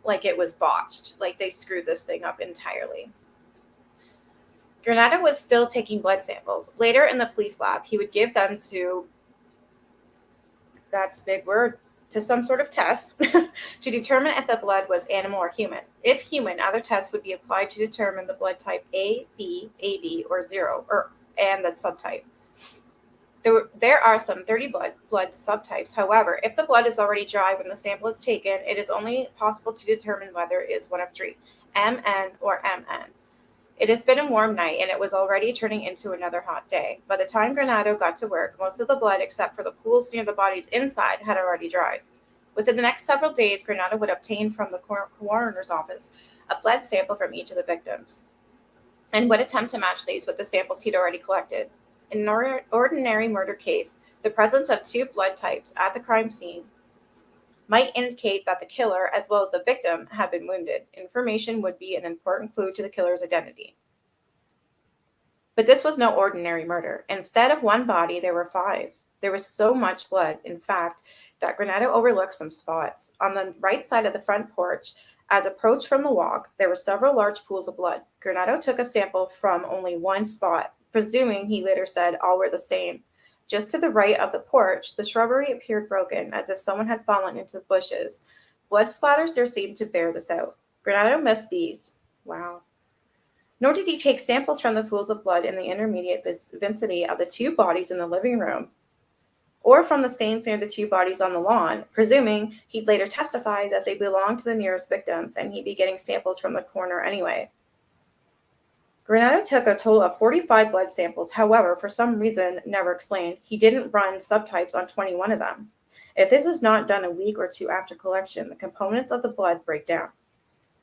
like it was botched, like they screwed this thing up entirely. Granado was still taking blood samples. Later in the police lab, he would give them to, that's a big word, to some sort of test to determine if the blood was animal or human. If human, other tests would be applied to determine the blood type A, B, AB, or 0, and the subtype. There are some 30 blood subtypes. However, if the blood is already dry when the sample is taken, it is only possible to determine whether it is one of 3, MN or MN. It has been a warm night, and it was already turning into another hot day. By the time Granado got to work, most of the blood, except for the pools near the body's inside, had already dried. Within the next several days, Granado would obtain from the coroner's office a blood sample from each of the victims, and would attempt to match these with the samples he'd already collected. In an ordinary murder case, the presence of 2 blood types at the crime scene might indicate that the killer, as well as the victim, had been wounded. Information would be an important clue to the killer's identity. But this was no ordinary murder. Instead of 1 body, there were 5. There was so much blood, in fact, that Granado overlooked some spots. On the right side of the front porch, as approached from the walk, there were several large pools of blood. Granado took a sample from only 1 spot, presuming, he later said, all were the same. Just to the right of the porch, the shrubbery appeared broken, as if someone had fallen into the bushes. Blood splatters there seemed to bear this out. Granado missed these. Wow. Nor did he take samples from the pools of blood in the intermediate vicinity of the 2 bodies in the living room. or from the stains near the two bodies on the lawn, presuming he'd later testify that they belonged to the nearest victims and he'd be getting samples from the coroner anyway. Granata took a total of 45 blood samples. However, for some reason never explained, he didn't run subtypes on 21 of them. If this is not done a week or two after collection, the components of the blood break down.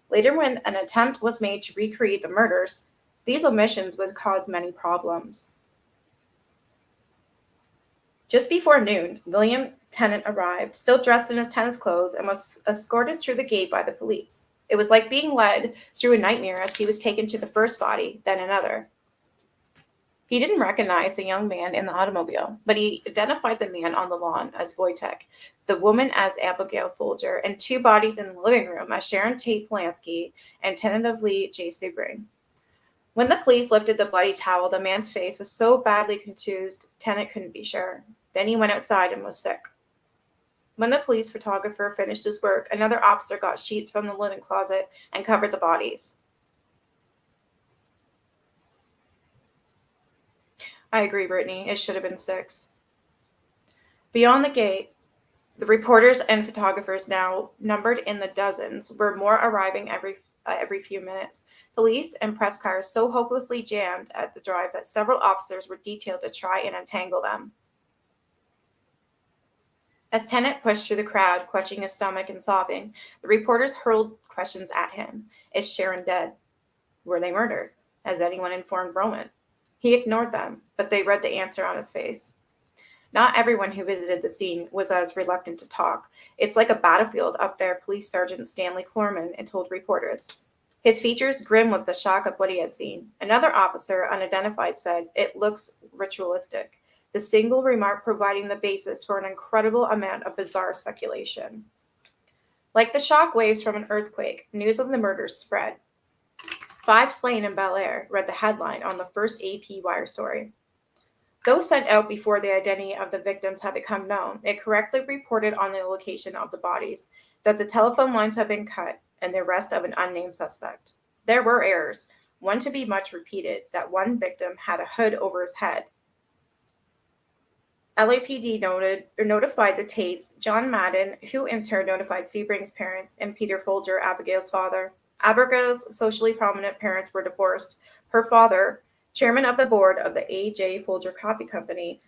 Later, when an attempt was made to recreate the murders, these omissions would cause many problems. Just before noon, William Tennant arrived, still dressed in his tenant's clothes, and was escorted through the gate by the police. It was like being led through a nightmare as he was taken to the first body, then another. He didn't recognize the young man in the automobile, but he identified the man on the lawn as Wojtek, the woman as Abigail Folger, and two bodies in the living room as Sharon Tate Polanski and tentatively Jay Sebring. When the police lifted the bloody towel, the man's face was so badly contused, Tennant couldn't be sure. Then he went outside and was sick. When the police photographer finished his work, another officer got sheets from the linen closet and covered the bodies. I agree, Brittany. It should have been 6. Beyond the gate, the reporters and photographers, now numbered in the dozens, were more arriving every few minutes. Police and press cars so hopelessly jammed at the drive that several officers were detailed to try and untangle them. As Tennant pushed through the crowd, clutching his stomach and sobbing, the reporters hurled questions at him. Is Sharon dead? Were they murdered? Has anyone informed Roman? He ignored them, but they read the answer on his face. Not everyone who visited the scene was as reluctant to talk. It's like a battlefield up there, Police Sergeant Stanley Clorman told reporters. His features grim with the shock of what he had seen. Another officer, unidentified, said, "It looks ritualistic," the single remark providing the basis for an incredible amount of bizarre speculation. Like the shock waves from an earthquake, news of the murders spread. 5 slain in Bel Air, read the headline on the first AP wire story. Though sent out before the identity of the victims had become known, it correctly reported on the location of the bodies, that the telephone lines had been cut, and the arrest of an unnamed suspect. There were errors, one to be much repeated, that one victim had a hood over his head. LAPD notified the Tates, John Madden, who in turn notified Sebring's parents, and Peter Folger, Abigail's father. Abigail's socially prominent parents were divorced. Her father, chairman of the board of the A.J. Folger Coffee Company,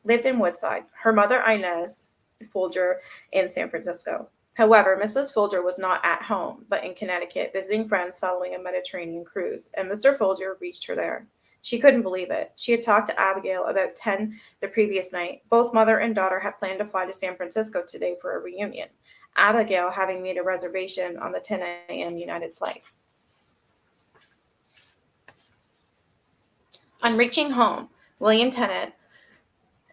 lived in Woodside. Her mother, Inez Folger, in San Francisco. However, Mrs. Folger was not at home, but in Connecticut, visiting friends following a Mediterranean cruise, and Mr. Folger reached her there. She couldn't believe it. She had talked to Abigail about 10 the previous night. Both mother and daughter had planned to fly to San Francisco today for a reunion, Abigail having made a reservation on the 10 a.m. United flight. On reaching home, William Tennant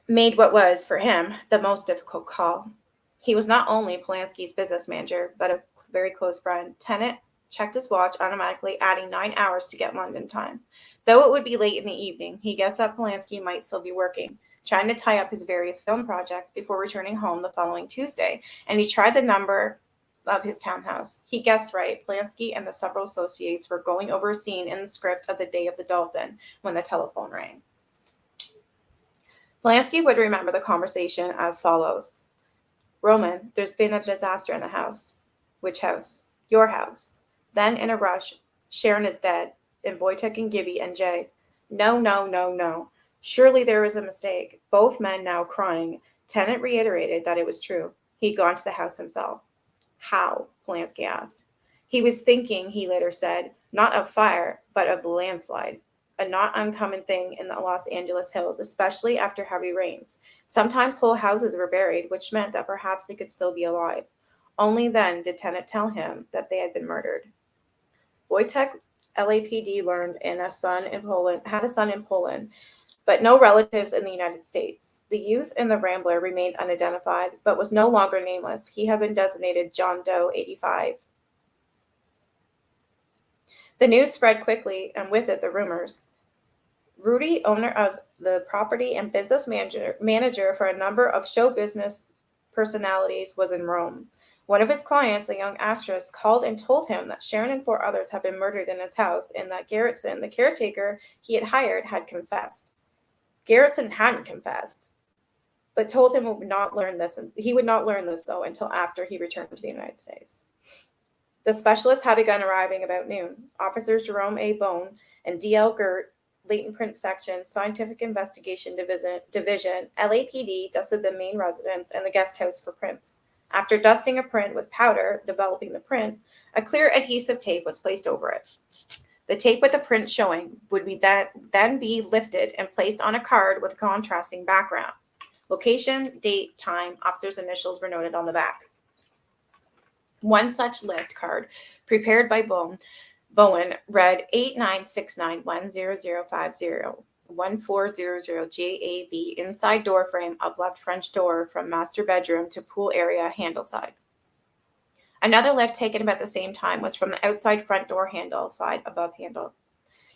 made what was, for him, the most difficult call. He was not only Polanski's business manager, but a very close friend. Tennant checked his watch, automatically adding 9 hours to get London time. Though it would be late in the evening, he guessed that Polanski might still be working, trying to tie up his various film projects before returning home the following Tuesday, and he tried the number of his townhouse. He guessed right. Polanski and the several associates were going over a scene in the script of The Day of the Dolphin when the telephone rang. Polanski would remember the conversation as follows. Roman, there's been a disaster in the house. Which house? Your house. Then, in a rush, Sharon is dead, and Wojtek and Gibby and Jay. No. Surely there was a mistake. Both men now crying. Tennant reiterated that it was true. He'd gone to the house himself. How? Polanski asked. He was thinking, he later said, not of fire, but of the landslide. A not uncommon thing in the Los Angeles hills, especially after heavy rains. Sometimes whole houses were buried, which meant that perhaps they could still be alive. Only then did Tennant tell him that they had been murdered. Wojtek, LAPD learned, had a son in Poland, but no relatives in the United States. The youth in the Rambler remained unidentified, but was no longer nameless. He had been designated John Doe 85. The news spread quickly, and with it the rumors. Rudy, owner of the property and business manager for a number of show business personalities, was in Rome. One of his clients, a young actress, called and told him that Sharon and 4 others had been murdered in his house and that Gerritsen, the caretaker he had hired, had confessed. Gerritsen hadn't confessed. but told him he would not learn this though until after he returned to the United States. The specialists had begun arriving about noon. Officers Jerome A. Bone and D.L. Gert, Latent Print Section, Scientific Investigation Division, LAPD, dusted the main residence and the guest house for prints. After dusting a print with powder, developing the print, a clear adhesive tape was placed over it. The tape with the print showing would be then be lifted and placed on a card with a contrasting background. Location, date, time, officer's initials were noted on the back. One such lift card, prepared by Bowen, read 89691000501400JAV, inside door frame of left French door from master bedroom to pool area handle side. Another lift taken about the same time was from the outside front door handle side above handle.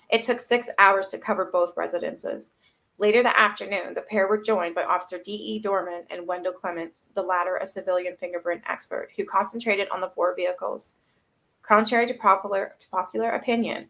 It took 6 hours to cover both residences. Later that afternoon, the pair were joined by Officer D.E. Dorman and Wendell Clements, the latter a civilian fingerprint expert, who concentrated on the 4 vehicles. Contrary to popular opinion,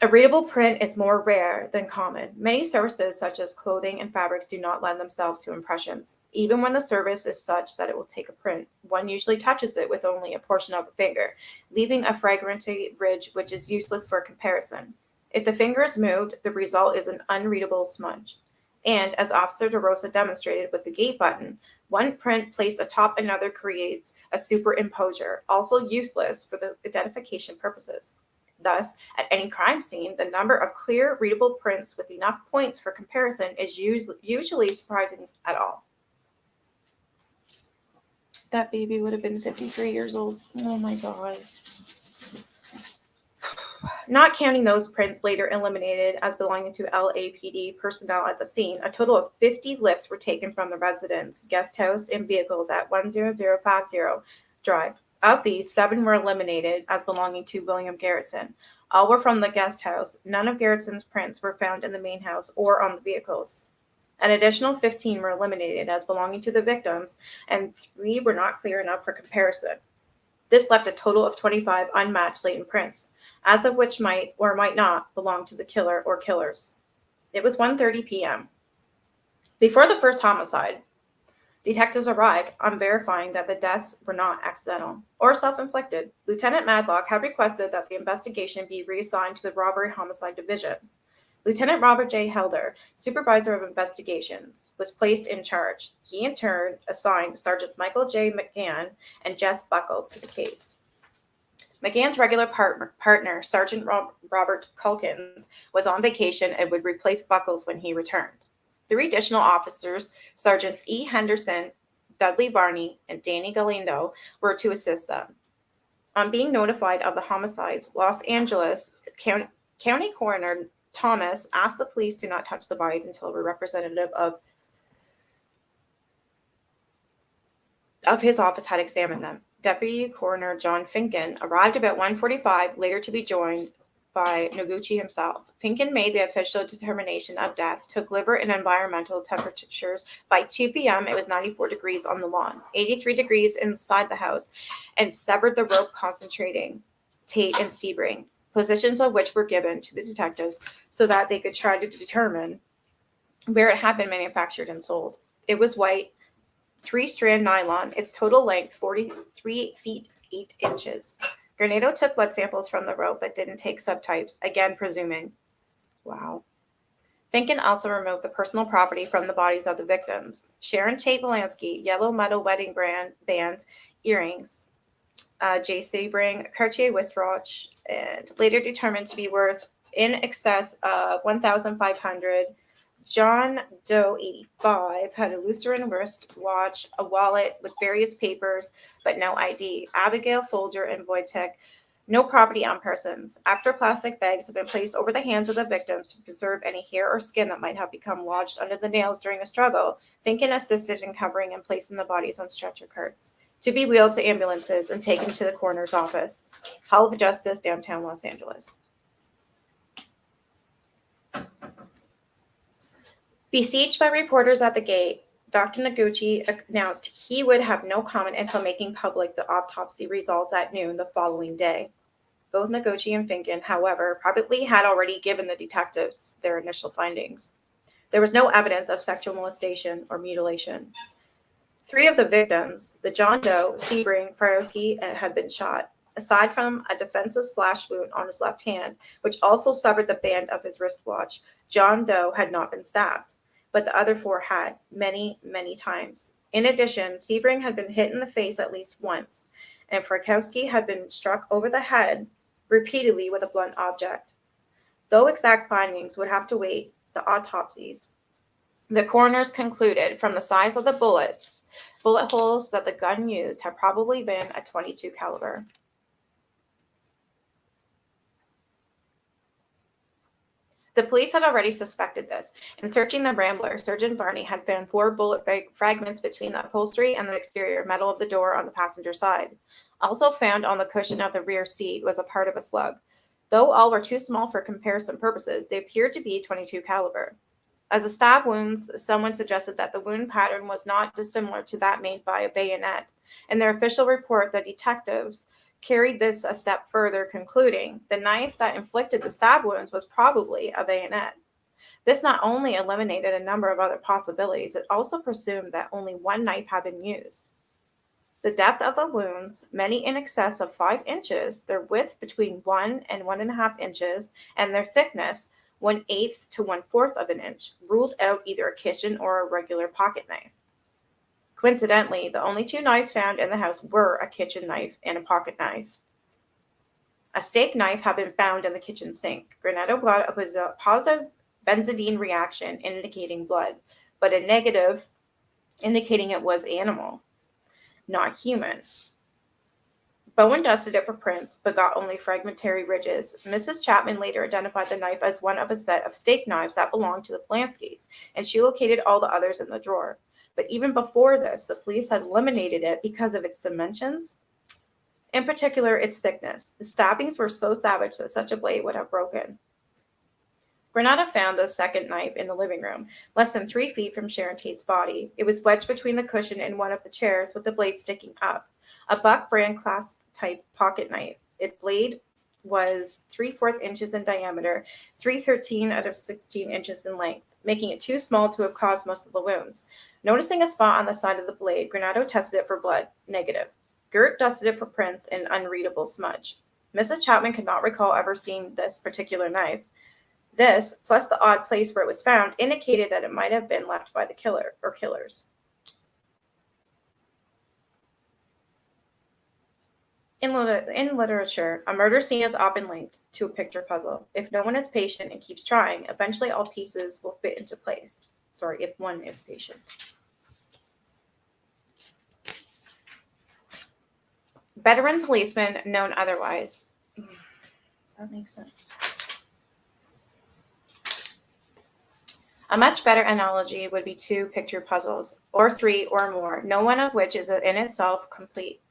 a readable print is more rare than common. Many surfaces, such as clothing and fabrics, do not lend themselves to impressions. Even when the surface is such that it will take a print, one usually touches it with only a portion of the finger, leaving a fragmentary ridge which is useless for comparison. If the finger is moved, the result is an unreadable smudge. And, as Officer DeRosa demonstrated with the gate button, one print placed atop another creates a superimposure, also useless for the identification purposes. Thus, at any crime scene, the number of clear, readable prints with enough points for comparison is usually surprising at all. That baby would have been 53 years old. Oh my God. Not counting those prints later eliminated as belonging to LAPD personnel at the scene, a total of 50 lifts were taken from the residence, guest house, and vehicles at 10050 Drive. Of these, 7 were eliminated as belonging to William Garretson. All were from the guest house. None of Garretson's prints were found in the main house or on the vehicles. An additional 15 were eliminated as belonging to the victims, and 3 were not clear enough for comparison. This left a total of 25 unmatched latent prints, as of which might or might not belong to the killer or killers. It was 1:30 p.m. Before the first homicide, detectives arrived on verifying that the deaths were not accidental or self-inflicted. Lieutenant Madlock had requested that the investigation be reassigned to the Robbery Homicide Division. Lieutenant Robert J. Helter, supervisor of investigations, was placed in charge. He in turn assigned Sergeants Michael J. McGann and Jess Buckles to the case. McGann's regular partner, Sergeant Robert Culkins, was on vacation and would replace Buckles when he returned. 3 additional officers, Sergeants E. Henderson, Dudley Barney, and Danny Galindo, were to assist them. On being notified of the homicides, Los Angeles County Coroner Thomas asked the police to not touch the bodies until a representative of his office had examined them. Deputy Coroner John Finken arrived about 1:45, later to be joined by Noguchi himself. Finken made the official determination of death, took liver and environmental temperatures. By 2 p.m., it was 94 degrees on the lawn, 83 degrees inside the house, and severed the rope concentrating Tate and Sebring, positions of which were given to the detectives so that they could try to determine where it had been manufactured and sold. It was white, 3-strand nylon, its total length 43 feet 8 inches. Granado took blood samples from the rope but didn't take subtypes, again presuming. Wow. Finken also removed the personal property from the bodies of the victims. Sharon Tate Volansky, yellow metal wedding band, earrings. J. Sebring, Cartier wristwatch, and later determined to be worth in excess of $1,500. John Doe, 85, had a Lucerne wristwatch, a wallet with various papers, but no ID. Abigail Folger and Wojtek, no property on persons. After plastic bags had been placed over the hands of the victims to preserve any hair or skin that might have become lodged under the nails during a struggle, Finken assisted in covering and placing the bodies on stretcher carts to be wheeled to ambulances and taken to the coroner's office, Hall of Justice, downtown Los Angeles. Besieged by reporters at the gate, Dr. Noguchi announced he would have no comment until making public the autopsy results at noon the following day. Both Noguchi and Finken, however, probably had already given the detectives their initial findings. There was no evidence of sexual molestation or mutilation. 3 of the victims, the John Doe, Sebring, Fryoski, had been shot. Aside from a defensive slash wound on his left hand, which also severed the band of his wristwatch, John Doe had not been stabbed, but the other 4 had, many, many times. In addition, Sebring had been hit in the face at least once, and Frykowski had been struck over the head repeatedly with a blunt object. Though exact findings would have to wait the autopsies, the coroners concluded from the size of the bullet holes that the gun used had probably been a .22 caliber. The police had already suspected this. In searching the Rambler, Sergeant Varney had found 4 bullet fragments between the upholstery and the exterior metal of the door on the passenger side. Also found on the cushion of the rear seat was a part of a slug. Though all were too small for comparison purposes, they appeared to be .22 caliber. As the stab wounds, someone suggested that the wound pattern was not dissimilar to that made by a bayonet. In their official report, the detectives carried this a step further, concluding the knife that inflicted the stab wounds was probably a bayonet. This not only eliminated a number of other possibilities, it also presumed that only one knife had been used. The depth of the wounds, many in excess of 5 inches, their width between 1 and 1.5 inches, and their thickness, 1/8 to 1/4 of an inch, ruled out either a kitchen or a regular pocket knife. Coincidentally, the only 2 knives found in the house were a kitchen knife and a pocket knife. A steak knife had been found in the kitchen sink. Granado blood was a positive benzidine reaction indicating blood, but a negative indicating it was animal, not human. Bowen dusted it for prints, but got only fragmentary ridges. Mrs. Chapman later identified the knife as one of a set of steak knives that belonged to the Polanskis, and she located all the others in the drawer. But even before this, the police had eliminated it because of its dimensions, in particular its thickness. The stabbings were so savage that such a blade would have broken. Granada found the second knife in the living room, less than 3 feet from Sharon Tate's body. It was wedged between the cushion and one of the chairs with the blade sticking up. A Buck brand clasp type pocket knife. Its blade was 3/4 inches in diameter, 3/13 out of 16 inches in length, making it too small to have caused most of the wounds. Noticing a spot on the side of the blade, Granado tested it for blood, negative. Gert dusted it for prints, an unreadable smudge. Mrs. Chapman could not recall ever seeing this particular knife. This, plus the odd place where it was found, indicated that it might have been left by the killer or killers. In literature, a murder scene is often linked to a picture puzzle. If no one is patient and keeps trying, eventually all pieces will fit into place. Sorry, if one is patient. Veteran policeman known otherwise. Does that make sense? A much better analogy would be 2 picture puzzles, or 3 or more, no one of which is in itself complete.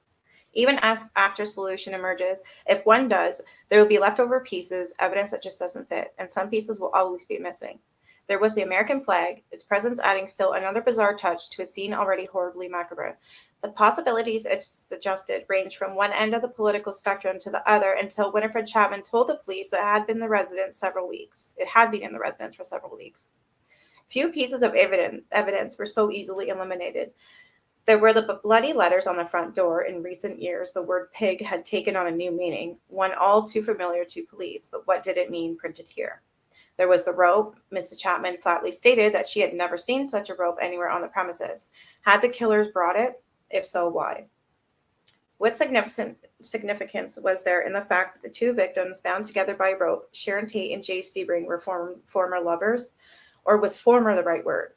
Even after solution emerges, if one does, there will be leftover pieces, evidence that just doesn't fit, and some pieces will always be missing. There was the American flag, its presence adding still another bizarre touch to a scene already horribly macabre. The possibilities it suggested ranged from one end of the political spectrum to the other until Winifred Chapman told the police that it had been in the residence for several weeks. Few pieces of evidence were so easily eliminated. There were the bloody letters on the front door. In recent years, the word pig had taken on a new meaning, one all too familiar to police, but what did it mean printed here? There was the rope. Mrs. Chapman flatly stated that she had never seen such a rope anywhere on the premises. Had the killers brought it? If so, why? What significance was there in the fact that the 2 victims bound together by rope, Sharon Tate and Jay Sebring, were former lovers? Or was former the right word?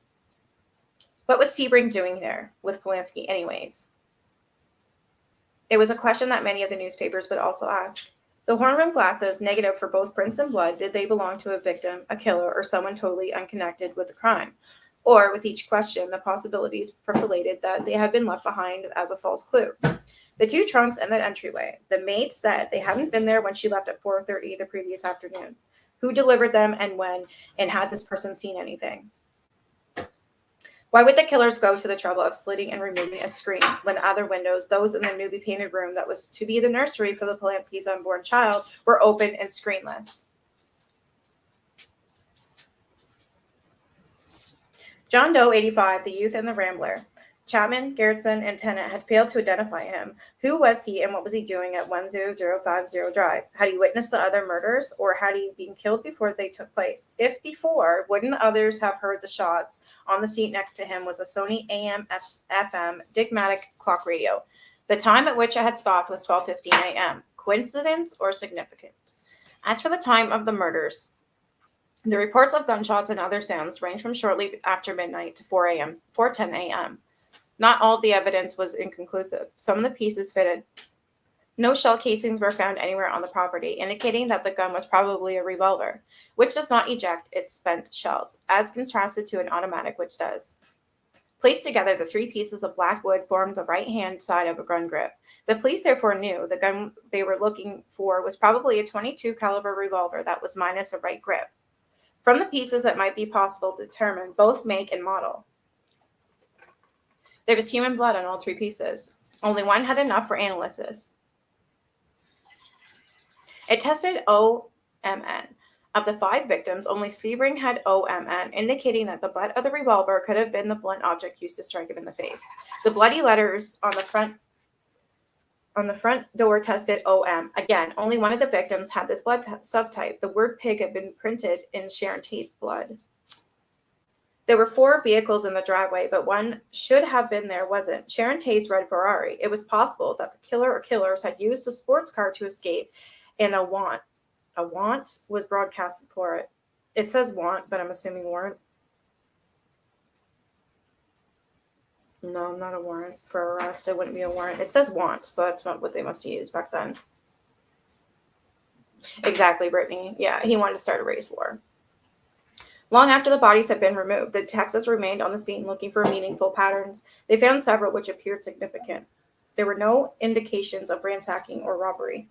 What was Sebring doing there with Polanski anyways? It was a question that many of the newspapers would also ask. The horn-rimmed glasses, negative for both prints and blood, did they belong to a victim, a killer, or someone totally unconnected with the crime? Or, with each question, the possibilities percolated that they had been left behind as a false clue. The 2 trunks and the entryway. The maid said they hadn't been there when she left at 4:30 the previous afternoon. Who delivered them and when, and had this person seen anything? Why would the killers go to the trouble of slitting and removing a screen when the other windows, those in the newly painted room that was to be the nursery for the Polanski's unborn child, were open and screenless? John Doe, 85, the youth and the Rambler. Chapman, Garretson, and Tennant had failed to identify him. Who was he and what was he doing at 10050 Drive? Had he witnessed the other murders, or had he been killed before they took place? If before, wouldn't others have heard the shots? On the seat next to him was a Sony AM/FM Digmatic clock radio. The time at which it had stopped was 12:15 a.m. Coincidence or significant? As for the time of the murders, the reports of gunshots and other sounds range from shortly after midnight to 4:10 a.m. Not all of the evidence was inconclusive. Some of the pieces fitted. No shell casings were found anywhere on the property, indicating that the gun was probably a revolver, which does not eject its spent shells, as contrasted to an automatic, which does. Placed together, the three pieces of black wood formed the right-hand side of a gun grip. The police therefore knew the gun they were looking for was probably a .22 caliber revolver that was minus a right grip. From the pieces, it might be possible to determine both make and model. There was human blood on all three pieces. Only one had enough for analysis. It tested OMN. Of the 5 victims, only Sebring had OMN, indicating that the butt of the revolver could have been the blunt object used to strike him in the face. The bloody letters on the front door tested OM. Again, only one of the victims had this blood subtype. The word pig had been printed in Sharon Tate's blood. There were 4 vehicles in the driveway, but one should have been there wasn't. Sharon Tate's red Ferrari. It was possible that the killer or killers had used the sports car to escape, and a want was broadcasted for it. It says want, but I'm assuming warrant. No, not a warrant for arrest. It wouldn't be a warrant. It says want, so that's not what they must have used back then. Exactly, Brittany. Yeah, he wanted to start a race war. Long after the bodies had been removed, the detectives remained on the scene looking for meaningful patterns. They found several which appeared significant. There were no indications of ransacking or robbery.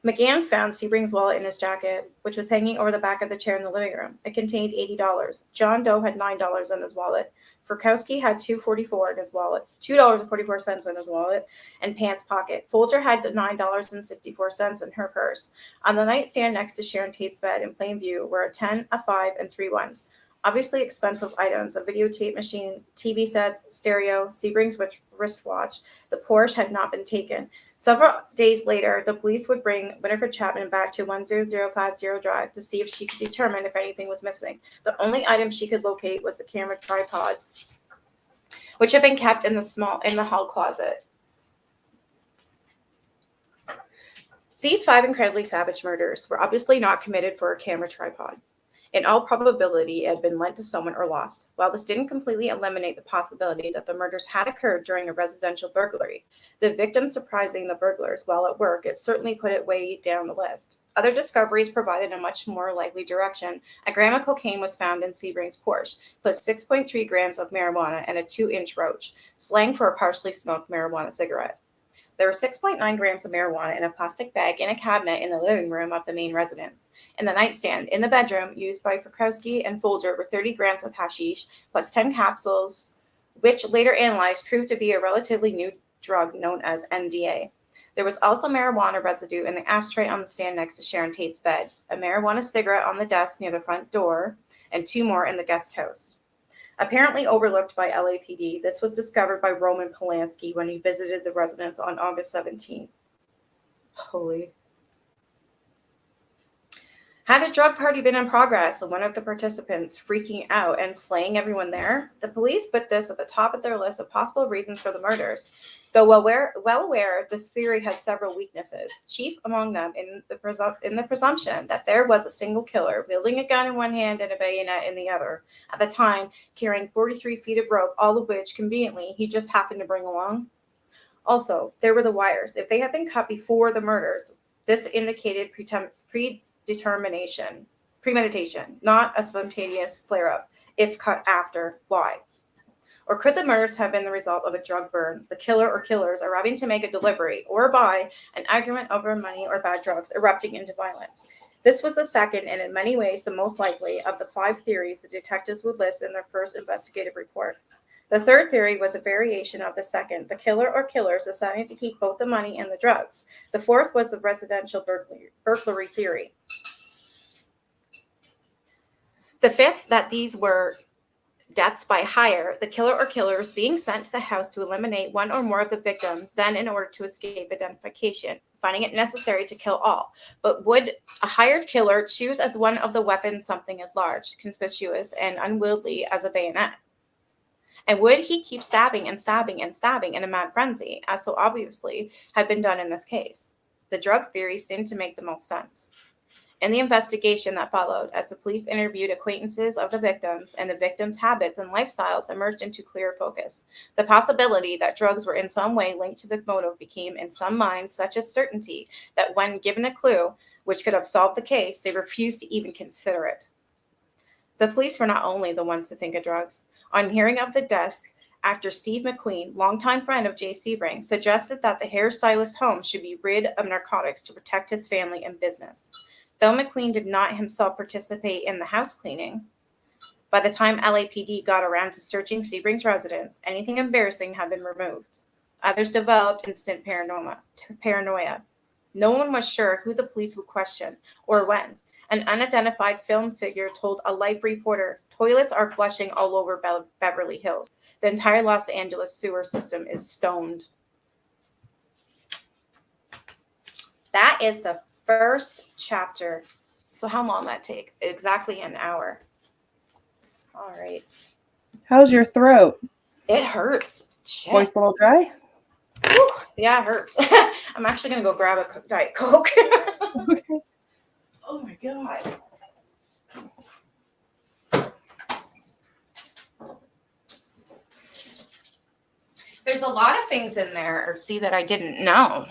McGann found Sebring's wallet in his jacket, which was hanging over the back of the chair in the living room. It contained $80. John Doe had $9 in his wallet. Furkowski had $2.44 in his wallet, $2.44 in his wallet and pants pocket. Folger had $9.64 in her purse. On the nightstand next to Sharon Tate's bed in plain view were a 10, a 5, and 3 ones. Obviously expensive items, a videotape machine, TV sets, stereo, Sebring's wristwatch. The Porsche had not been taken. Several days later, the police would bring Winifred Chapman back to 10050 Drive to see if she could determine if anything was missing. The only item she could locate was the camera tripod, which had been kept in the hall closet. These 5 incredibly savage murders were obviously not committed for a camera tripod. In all probability, it had been lent to someone or lost. While this didn't completely eliminate the possibility that the murders had occurred during a residential burglary, the victim surprising the burglars while at work, it certainly put it way down the list. Other discoveries provided a much more likely direction. A gram of cocaine was found in Sebring's Porsche, plus 6.3 grams of marijuana and a 2-inch roach, slang for a partially smoked marijuana cigarette. There were 6.9 grams of marijuana in a plastic bag in a cabinet in the living room of the main residence. In the nightstand in the bedroom used by Furkowski and Folger were 30 grams of hashish plus 10 capsules, which later analyzed proved to be a relatively new drug known as MDA. There was also marijuana residue in the ashtray on the stand next to Sharon Tate's bed, a marijuana cigarette on the desk near the front door, and 2 more in the guest house. Apparently overlooked by LAPD, this was discovered by Roman Polanski when he visited the residence on August 17th. Holy. Had a drug party been in progress and one of the participants freaking out and slaying everyone there? The police put this at the top of their list of possible reasons for the murders. Though well aware, this theory had several weaknesses, chief among them in the presumption that there was a single killer wielding a gun in one hand and a bayonet in the other, at the time carrying 43 feet of rope, all of which, conveniently, he just happened to bring along. Also, there were the wires. If they had been cut before the murders, this indicated premeditation, not a spontaneous flare-up. If cut after, why? Or could the murders have been the result of a drug burn, the killer or killers arriving to make a delivery or buy, an argument over money or bad drugs erupting into violence? This was the second and in many ways the most likely of the 5 theories the detectives would list in their first investigative report. The third theory was a variation of the second, the killer or killers deciding to keep both the money and the drugs. The fourth was the residential burglary theory. The fifth, that these were Deaths by hire, the killer or killers being sent to the house to eliminate one or more of the victims, then in order to escape identification, finding it necessary to kill all. But would a hired killer choose as one of the weapons something as large, conspicuous, and unwieldy as a bayonet? And would he keep stabbing and stabbing and stabbing in a mad frenzy, as so obviously had been done in this case? The drug theory seemed to make the most sense. In the investigation that followed, as the police interviewed acquaintances of the victims and the victims' habits and lifestyles emerged into clear focus, the possibility that drugs were in some way linked to the motive became in some minds such a certainty that when given a clue which could have solved the case, they refused to even consider it. The police were not only the ones to think of drugs. On hearing of the deaths, actor Steve McQueen, longtime friend of Jay Sebring, suggested that the hairstylist's home should be rid of narcotics to protect his family and business. Though McQueen did not himself participate in the house cleaning, by the time LAPD got around to searching Sebring's residence, anything embarrassing had been removed. Others developed instant paranoia. No one was sure who the police would question or when. An unidentified film figure told a Life reporter, "Toilets are flushing all over Beverly Hills. The entire Los Angeles sewer system is stoned." That is the first chapter. So how long that take? Exactly an hour. All right. How's your throat? It hurts. Shit. Voice a little dry? Whew. Yeah, it hurts. I'm actually going to go grab a Diet Coke. Okay. Oh my God. There's a lot of things in there, see, that I didn't know.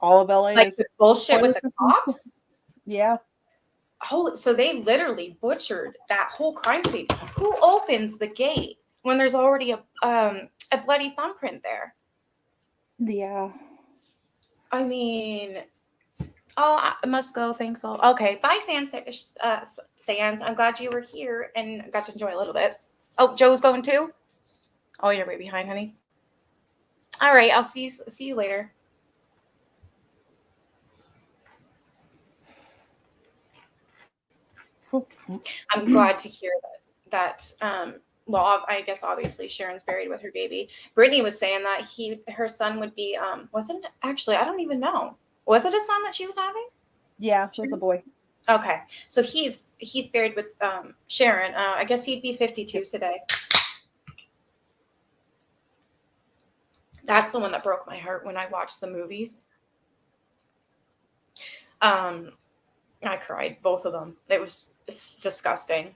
All of LA Like is the bullshit with the cops. Yeah. Oh, so they literally butchered that whole crime scene. Who opens the gate when there's already a bloody thumbprint there? Yeah. I mean, oh, I must go. Thanks all. Okay, bye, Sands. I'm glad you were here and got to enjoy a little bit. Oh, Joe's going too. Oh, you're way behind, honey. All right, I'll see you later. I'm glad to hear that. Well, I guess obviously Sharon's buried with her baby. Brittany was saying that her son would be wasn't actually, I don't even know. Was it a son that she was having? Yeah, it was a boy. Okay, so he's buried with Sharon. I guess he'd be 52 today. That's the one that broke my heart when I watched the movies. I cried, both of them. It's disgusting.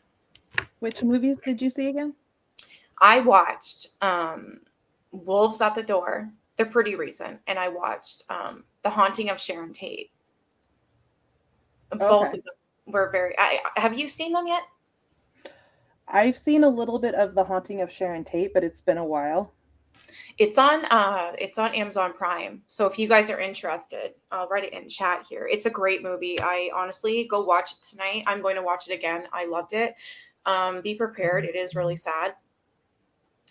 Which movies did you see again? I watched Wolves at the Door. They're pretty recent. And I watched The Haunting of Sharon Tate. Both of them were very... have you seen them yet? I've seen a little bit of The Haunting of Sharon Tate, but it's been a while. It's on Amazon Prime. So if you guys are interested, I'll write it in chat here. It's a great movie. I honestly go watch it tonight. I'm going to watch it again. I loved it. Be prepared. It is really sad.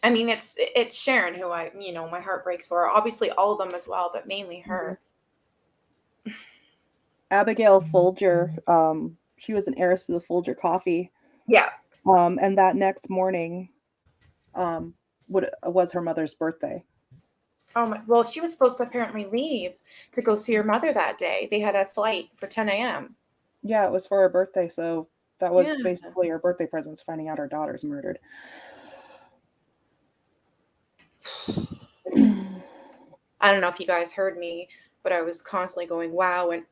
I mean, it's Sharon who my heart breaks for. Obviously all of them as well, but mainly her. Abigail Folger, she was an heiress to the Folger coffee. Yeah. And that next morning, was her mother's birthday. Well, she was supposed to apparently leave to go see her mother that day. They had a flight for 10 a.m. Yeah, it was for her birthday, so that was basically her birthday presents, finding out her daughter's murdered. I don't know if you guys heard me, but I was constantly going, wow, and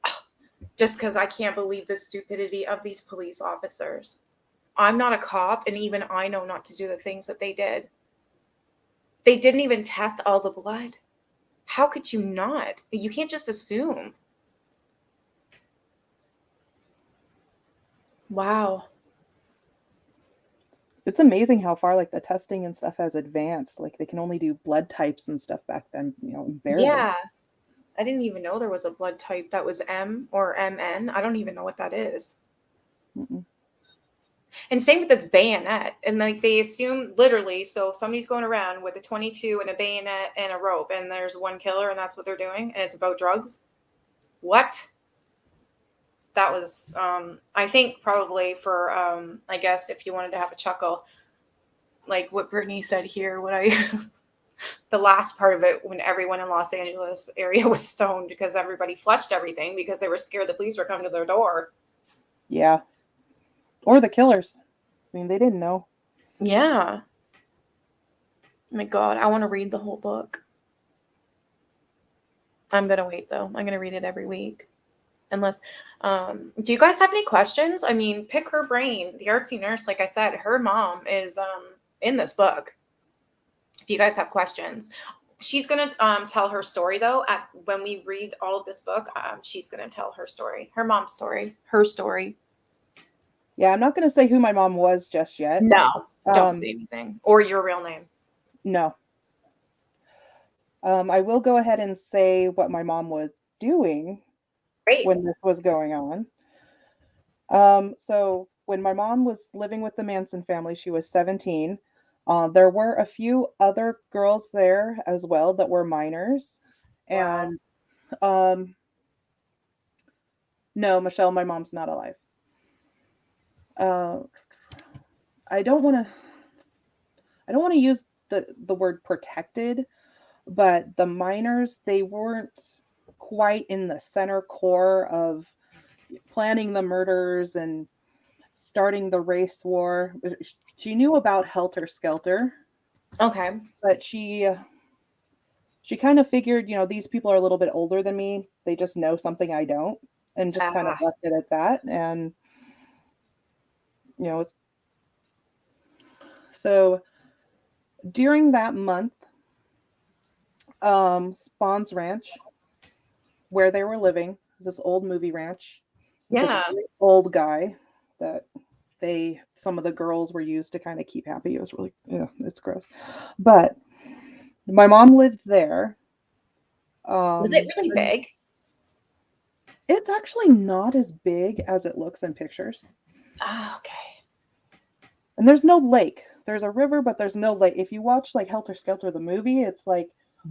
just because I can't believe the stupidity of these police officers. I'm not a cop, and even I know not to do the things that they did. They didn't even test all the blood. How could you not? You can't just assume. Wow. It's amazing how far the testing and stuff has advanced. They can only do blood types and stuff back then, barely. Yeah. I didn't even know there was a blood type that was M or MN. I don't even know what that is. Mm-mm. And same with this bayonet. And they assume literally, so somebody's going around with a 22 and a bayonet and a rope, and there's one killer, and that's what they're doing, and it's about drugs. What? that was, I think probably for, I guess if you wanted to have a chuckle, like what Brittany said here, what I, the last part of it when everyone in Los Angeles area was stoned because everybody flushed everything because they were scared the police were coming to their door. Yeah. Or the killers. I mean, they didn't know. Yeah. Oh my God, I want to read the whole book. I'm going to wait though. I'm going to read it every week. Unless, do you guys have any questions? I mean, pick her brain. The artsy nurse, like I said, her mom is in this book. If you guys have questions, she's gonna tell her story though. When we read all of this book, she's gonna tell her story, her mom's story, her story. Yeah, I'm not going to say who my mom was just yet. No, don't say anything or your real name. No. I will go ahead and say what my mom was doing Great. when this was going on. So when my mom was living with the Manson family, she was 17. There were a few other girls there as well that were minors. Wow. And no, Michelle, my mom's not alive. I don't want to use the word protected, but the minors, they weren't quite in the center core of planning the murders and starting the race war. She knew about Helter Skelter. Okay. But she kind of figured, these people are a little bit older than me. They just know something I don't, and just kind of left it at that. And it's so during that month, Spawn's Ranch, where they were living, was this old movie ranch. This really old guy that some of the girls were used to kind of keep happy. It was really, it's gross. But my mom lived there. Was it really big? It's actually not as big as it looks in pictures. Oh, okay. And there's no lake. There's a river, but there's no lake. If you watch like Helter Skelter, the movie, it's like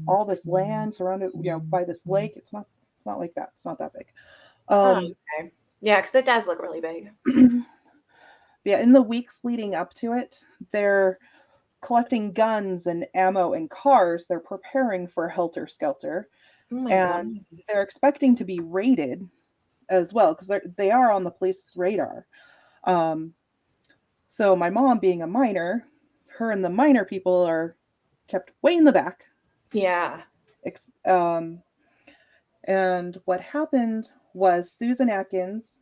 all this land surrounded, by this lake. It's not like that. It's not that big. Okay. Yeah, because it does look really big. Yeah, in the weeks leading up to it, they're collecting guns and ammo and cars. They're preparing for Helter Skelter. Oh my And God. they're expecting to be raided as well, because they are on the police's radar. So my mom, being a minor, her and the minor people are kept way in the back. Yeah. And what happened was Susan Atkins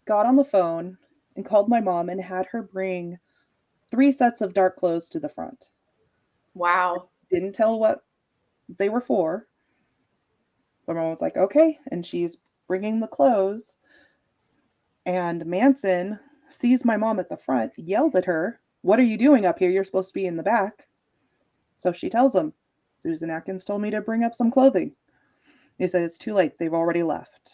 got on the phone and called my mom and had her bring 3 sets of dark clothes to the front. Wow. Didn't tell what they were for. But my mom was like, okay. And she's bringing the clothes. And Manson sees my mom at the front, yells at her, "What are you doing up here? You're supposed to be in the back." So she tells him, "Susan Atkins told me to bring up some clothing." He said, "It's too late. They've already left."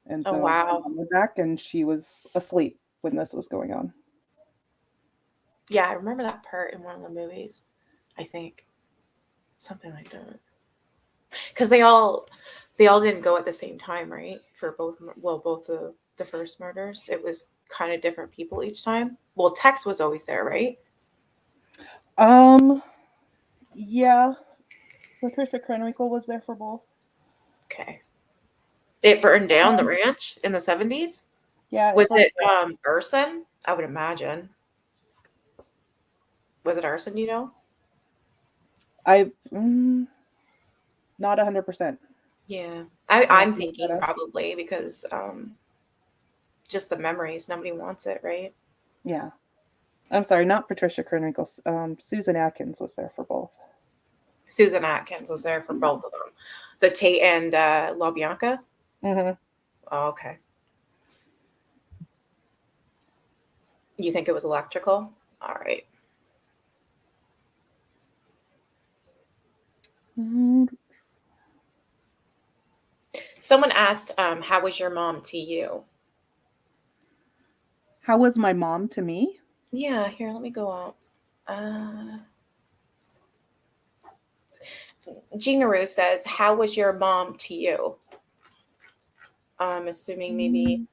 And so wow. I went back, and she was asleep when this was going on. Yeah, I remember that part in one of the movies, I think. Something like that. Because they all didn't go at the same time, right? For both the first murders. It was kind of different people each time. Well, Tex was always there, right? Yeah. Patricia Krenwinkel was there for both. Okay. It burned down the ranch in the 70s? Yeah. Was it arson? I would imagine. Was it arson, you know? Not 100%. Yeah. I'm thinking probably because just the memories. Nobody wants it, right? Yeah. I'm sorry, not Patricia Krenwinkel. Susan Atkins was there for both. Susan Atkins was there for both of them. The Tate and LaBianca? Mm-hmm. Oh, okay. You think it was electrical? All right. Mm-hmm. Someone asked, how was your mom to you? How was my mom to me? Yeah, here, let me go out. Jingaroo says, how was your mom to you? I'm assuming maybe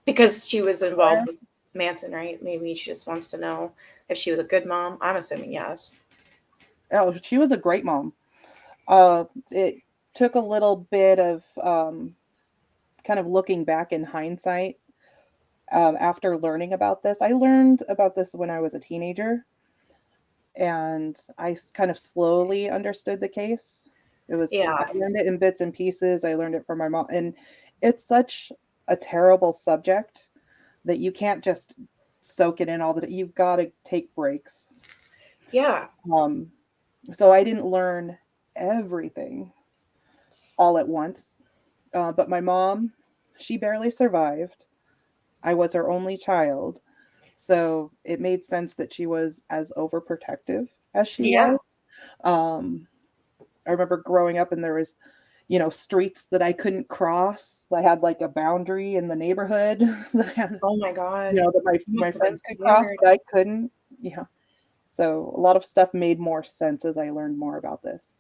Because she was involved with Manson, right? Maybe she just wants to know if she was a good mom. I'm assuming yes. Oh, she was a great mom. It took a little bit of kind of looking back in hindsight after learning about this. I learned about this when I was a teenager, and kind of slowly understood the case. I Yeah. learned it in bits and pieces. I learned it from my mom, and it's such a terrible subject that you can't just soak it in all the. You've got to take breaks. Yeah. Um, so I didn't learn everything all at once. But my mom, she barely survived. I was her only child. So it made sense that she was as overprotective as she Yeah. was. Um, I remember growing up and there was, streets that I couldn't cross. I had like a boundary in the neighborhood that I had, Oh my God. that You my must have been friends could cross, scared. but I couldn't. Yeah. So a lot of stuff made more sense as I learned more about this.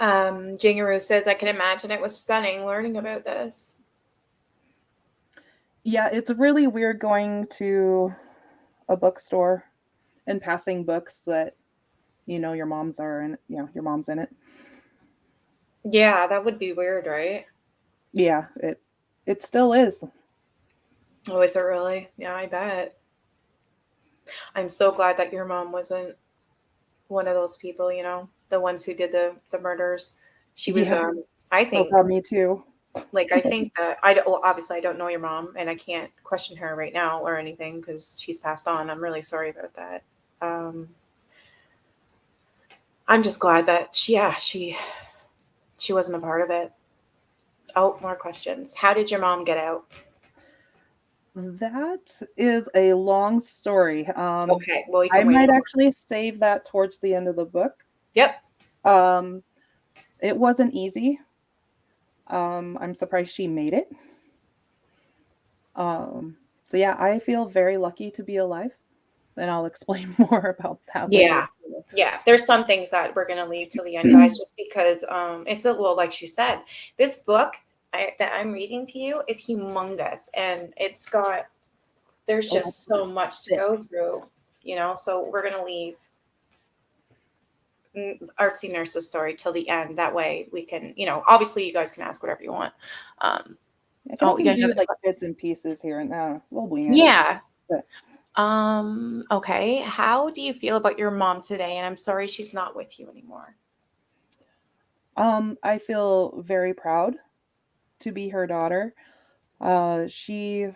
Jingaroo says, I can imagine it was stunning learning about this. Yeah, it's really weird going to a bookstore and passing books that your mom's in it. Yeah, that would be weird, right? Yeah, it still is. Oh, is it really? Yeah, I bet. I'm so glad that your mom wasn't one of those people, the ones who did the murders. She was, Yeah. I Oh think, God, me too. like, I think that well, obviously I don't know your mom and I can't question her right now or anything because she's passed on. I'm really sorry about that. Um, I'm just glad that she wasn't a part of it. Oh, more questions. How did your mom get out? That is a long story. Okay, well, you I can wait. might actually save that towards the end of the book. Yep. Um, it wasn't easy. I'm surprised she made it. Um, so yeah, I feel very lucky to be alive, and I'll explain more about that later. Yeah. Yeah. There's some things that we're gonna leave till the end, guys, just because it's a well, like she said, this book that I'm reading to you is humongous and there's Oh, that just book so is much to thick. go through, so we're gonna leave artsy nurse's story till the end. That way we can, obviously you guys can ask whatever you want. Um I can oh, you only got do another like question? bits and pieces here and now. We'll wing it. Yeah. But Okay. How do you feel about your mom today? And I'm sorry she's not with you anymore. I feel very proud to be her daughter. She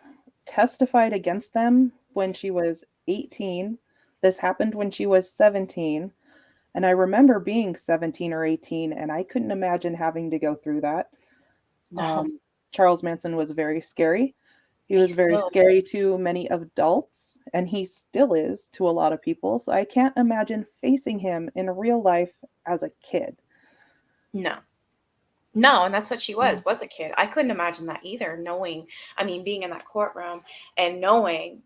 testified against them when she was 18. This happened when she was 17. And I remember being 17 or 18, and I couldn't imagine having to go through that. No, Charles Manson was very scary. He was he's very still. scary to many adults, and he still is to a lot of people. So I can't imagine facing him in real life as a kid. No. No, and that's what she Mm. was a kid. I couldn't imagine that either, knowing, I mean, being in that courtroom and knowing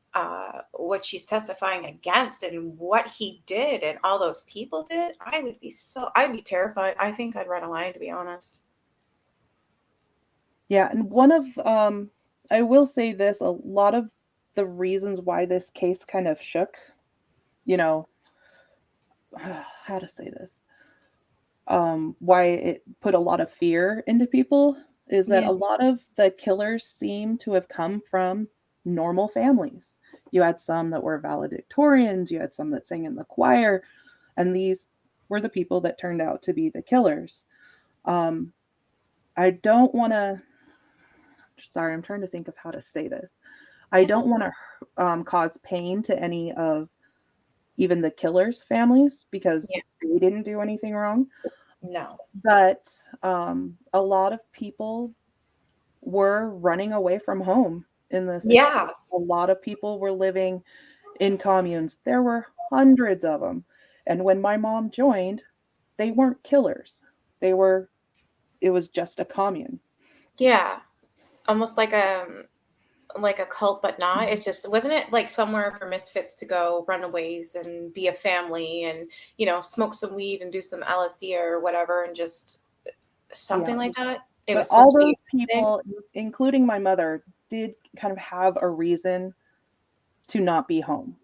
what she's testifying against and what he did and all those people did. I'd be terrified. I think I'd run a line, to be honest. Yeah, and I will say this, a lot of the reasons why this case kind of shook, you know, how to say this, why it put a lot of fear into people is that Yeah. a lot of the killers seem to have come from normal families. You had some that were valedictorians, you had some that sang in the choir, and these were the people that turned out to be the killers. Um, I don't want to, sorry, I'm trying to think of how to say this. I It's don't want to cause pain to any of even the killers' families because yeah. they didn't do anything wrong. No. But a lot of people were running away from home in the 60s. Yeah. A lot of people were living in communes. There were hundreds of them. And when my mom joined, they weren't killers. They were, it was just a commune. Yeah. Almost like a cult, but not. It's just, wasn't it like somewhere for misfits to go runaways and be a family and, smoke some weed and do some LSD or whatever and just Yeah, something like that? It But was all supposed to be those a thing. people, including my mother, did kind of have a reason to not be home.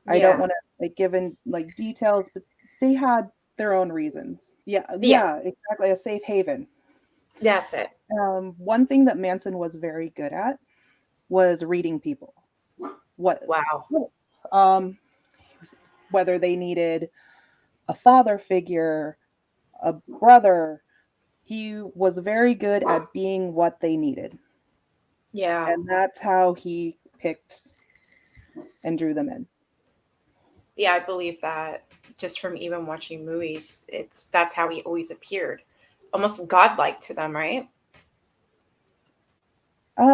I don't Yeah. want to like give in like details, but they had their own reasons. Yeah, Yeah. yeah, exactly. A safe haven. That's it. One thing that Manson was very good at was reading people. What, Wow. um, whether they needed a father figure, a brother, he was very good at being what they needed. Yeah. And that's how he picked and drew them in. Yeah, I believe that just from even watching movies, that's how he always appeared. Almost godlike to them, right?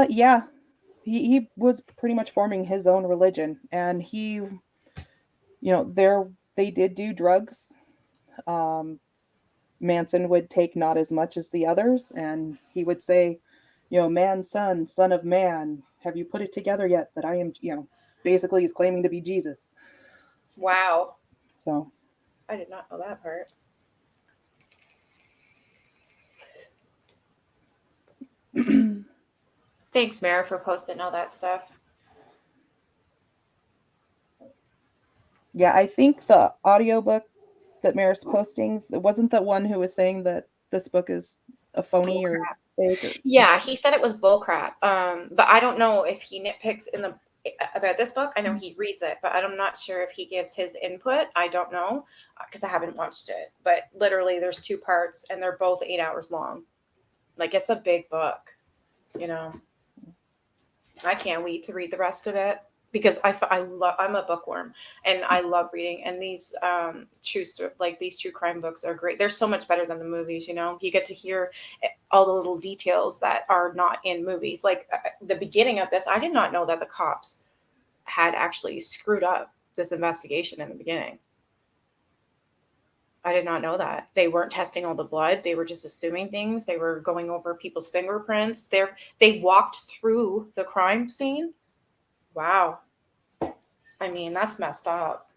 Yeah, he was pretty much forming his own religion, and they did do drugs. Um, Manson would take not as much as the others, and he would say, man, son of man, have you put it together yet that I am, basically he's claiming to be Jesus. Wow. So, I did not know that part. Thanks, Mara, for posting all that stuff. yeah, I think the audiobook that Maris posting, it wasn't the one who was saying that this book is a phony or Bullcrap. fake or Yeah, he said it was bullcrap. But I don't know if he nitpicks in the about this book. I know he reads it, but I'm not sure if he gives his input. I don't know because I haven't watched it. But literally, there's two parts, and they're both 8 hours long. Like it's a big book, you know. I can't wait to read the rest of it because I'm a bookworm and I love reading, and these these true crime books are great. They're so much better than the movies. You know, you get to hear all the little details that are not in movies. Like the beginning of this, I did not know that the cops had actually screwed up this investigation in the beginning. I did not know that. They weren't testing all the blood. They were just assuming things. They were going over people's fingerprints. They walked through the crime scene. Wow. I mean, that's messed up.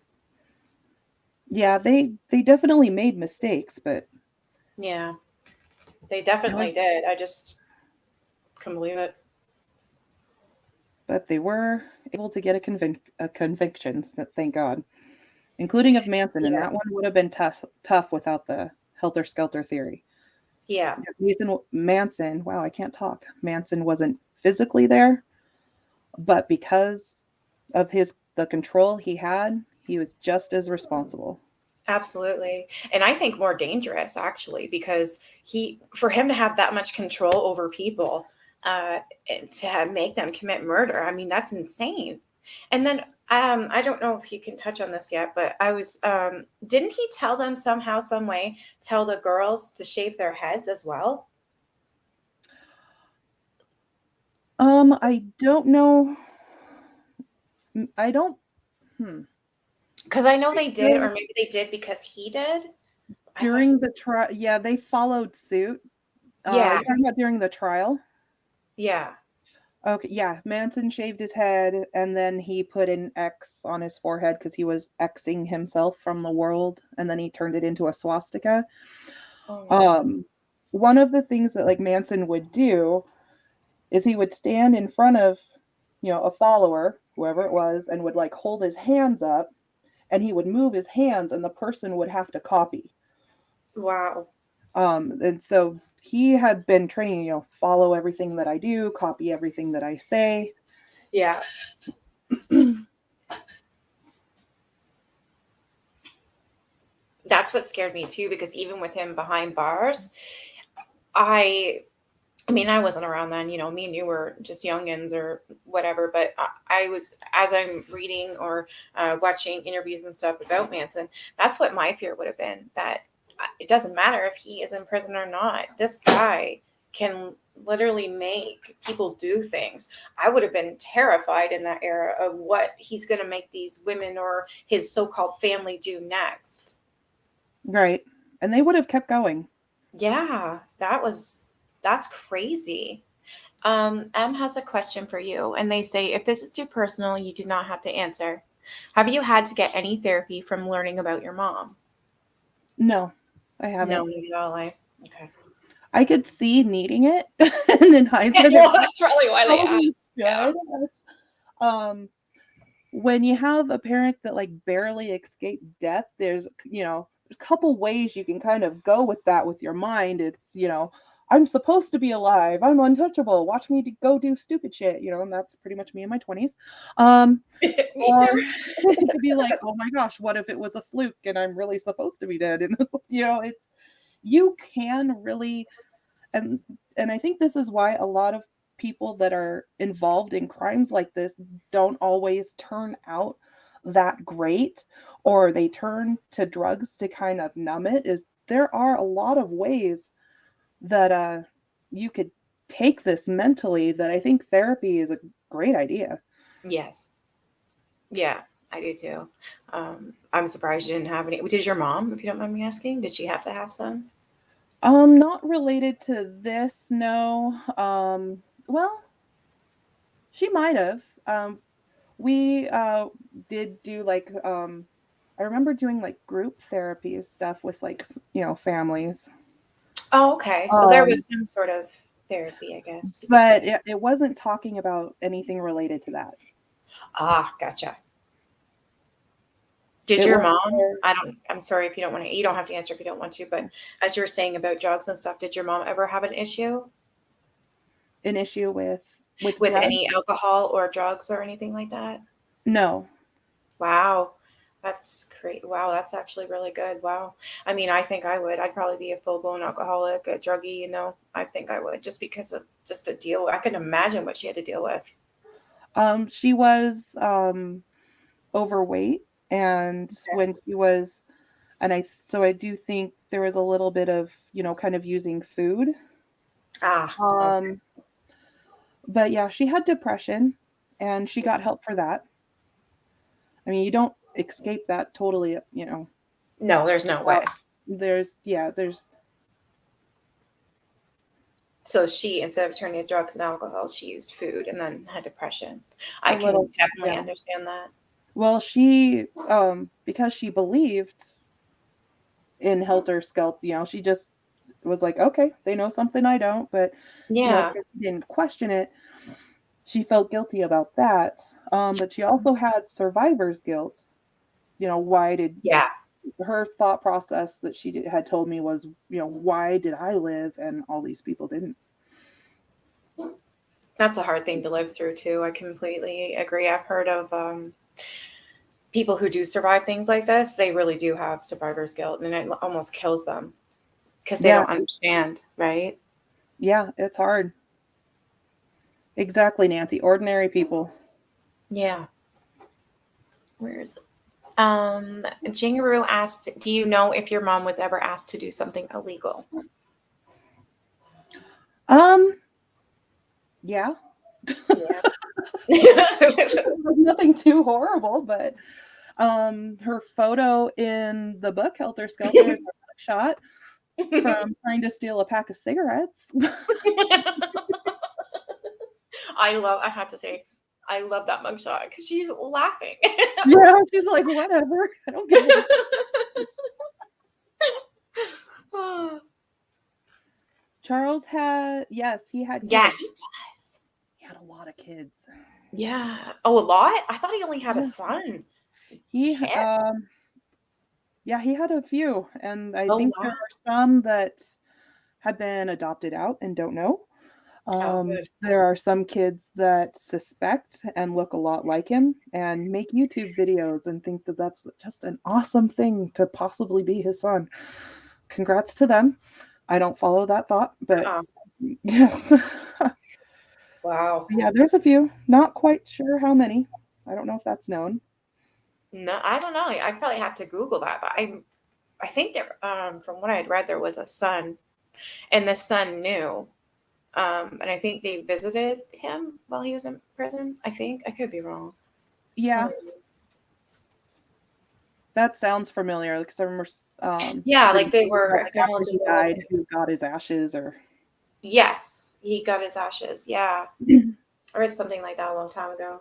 yeah, they definitely made mistakes, but Yeah, they you know, definitely did. I just couldn't believe it. but they were able to get a conviction, thank God, including of Manson, and Yeah. that one would have been tough without the Helter Skelter theory. Yeah. Because Manson, wow, I can't talk. Manson wasn't physically there, but because of the control he had, he was just as responsible. Absolutely. And I think more dangerous actually because for him to have that much control over people and make them commit murder. I mean, that's insane. And then I don't know if you can touch on this yet, but I was didn't he tell them somehow some way tell the girls to shave their heads as well? I don't know. I don't. Hmm. Cuz I know I they did, or know maybe they did because he did. I thought he during was the trial, yeah, they followed suit. Yeah. You're talking about during the trial? Yeah. Okay, yeah. Manson shaved his head and then he put an X on his forehead because he was Xing himself from the world, and then he turned it into a swastika. Oh my god. Um, One of the things that like Manson would do is he would stand in front of, a follower, whoever it was, and would like hold his hands up, and he would move his hands and the person would have to copy. Wow. And so he had been training, follow everything that I do, copy everything that I say. Yeah. That's what scared me too, because even with him behind bars, I I mean, I wasn't around then, me and you were just youngins or whatever, but I was, as I'm reading or watching interviews and stuff about Manson, that's what my fear would have been, that it doesn't matter if he is in prison or not. This guy can literally make people do things. I would have been terrified in that era of what he's going to make these women or his so-called family do next. Right. And they would have kept going. Yeah, that's crazy. M has a question for you, and they say if this is too personal, you do not have to answer. Have you had to get any therapy from learning about your mom? No, I No, haven't. neither all. Okay. I could see needing it, and in Yeah, hindsight, well, that's probably why they probably asked. Yeah. should. Um, when you have a parent that like barely escaped death, there's a couple ways you can kind of go with that with your mind. It's I'm supposed to be alive. I'm untouchable. Watch me go do stupid shit. And that's pretty much me in my 20s. Me Or too. it could be like, oh my gosh, what if it was a fluke and I'm really supposed to be dead? And it's you can really and and I think this is why a lot of people that are involved in crimes like this don't always turn out that great, or they turn to drugs to kind of numb it. Is there are a lot of ways that you could take this mentally, that I think therapy is a great idea. Yes. Yeah, I do too. I'm surprised you didn't have any. Did your mom, if you don't mind me asking, did she have to have some? Not related to this, no. Well, she might have. We did do like I remember doing like group therapy stuff with like families. Oh, okay. So there Um, was some sort of therapy, I guess you could but say. it wasn't talking about anything related to that. Ah, gotcha. Did It your was mom, more I'm sorry if you don't want to, you don't have to answer if you don't want to, but as you were saying about drugs and stuff, did your mom ever have an issue an issue with with drugs. any alcohol or drugs or anything like that? No. Wow. That's great. Wow, that's actually really good. Wow. I mean, I think I would. I'd probably be a full-blown alcoholic, a druggie, I think I would just because of just to deal. I can imagine what she had to deal with. She was overweight, and Okay. when she was and I do think there was a little bit of, kind of using food. Ah, okay. Um but yeah, she had depression and she got help for that. I mean, you don't escape that totally, No, there's no way. without there's So she, instead of turning to drugs and alcohol, she used food and then had depression. I a can little, definitely yeah. understand that. Well, she because she believed in Helter Skelter, she just was like, okay, they know something I don't, but Yeah. because she didn't question it, she felt guilty about that. But she also had survivor's guilt. Why did Yeah. her thought process that she had told me was, why did I live and all these people didn't? That's a hard thing to live through too. I completely agree. I've heard of people who do survive things like this. They really do have survivor's guilt and it almost kills them because they Yeah, don't understand, right? yeah, it's hard. Exactly, Nancy. Ordinary people. Yeah. Where is it? Jingaroo asked, do you know if your mom was ever asked to do something illegal? Um, yeah. Yeah. Nothing too horrible, but her photo in the book Helter Skelter is a shot from trying to steal a pack of cigarettes. I have to say, I love that mugshot because she's laughing. Yeah, she's like, whatever. I don't give a Charles had, yes, he had Yeah, kids. he does. He had a lot of kids. Yeah. Oh, a lot? I thought he only had a Yeah. son. He Shit. Yeah, he had a few, and I Oh, think wow. there are some that had been adopted out and don't know. Oh, good. There are some kids that suspect and look a lot like him and make YouTube videos and think that that's just an awesome thing to possibly be his son. Congrats to them. I don't follow that thought, but Uh, yeah. wow. Yeah, there's a few. Not quite sure how many. I don't know if that's known. No, I don't know. I probably have to Google that, but I think there from what I had read there was a son and the son knew. And I think they visited him while he was in prison. I think I could be wrong. Yeah, that sounds familiar because I remember Yeah, like reading they something about were like after he knowledgeable. died, who got his ashes or Yes, he got his ashes. Yeah, I read something like that a long time ago.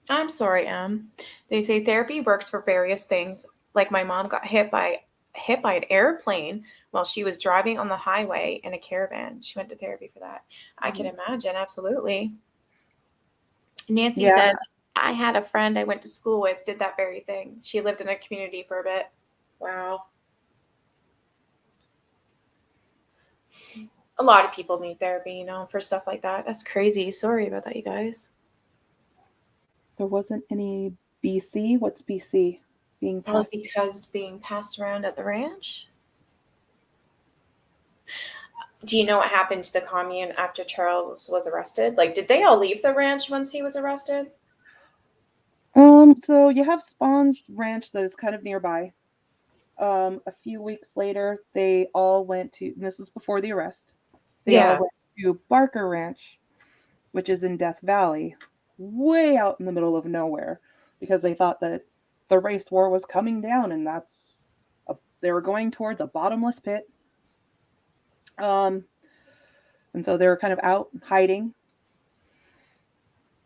I'm sorry, Em. They say therapy works for various things. Like my mom got hit by hit by an airplane while she was driving on the highway in a caravan. She went to therapy for that. I can imagine, absolutely. Nancy Yeah, says, I had a friend I went to school with did that very thing. She lived in a community for a bit. Wow. A lot of people need therapy, for stuff like that. That's crazy. Sorry about that, you guys. there wasn't any BC. What's BC? Being Well, passed. because being passed around at the ranch. Do you know what happened to the commune after Charles was arrested? Like, did they all leave the ranch once he was arrested? So you have Spawn's Ranch that is kind of nearby. A few weeks later, they all went to, and this was before the arrest, they all Yeah. went to Barker Ranch, which is in Death Valley, way out in the middle of nowhere, because they thought that the race war was coming down, and they were going towards a bottomless pit. And so they were kind of out hiding,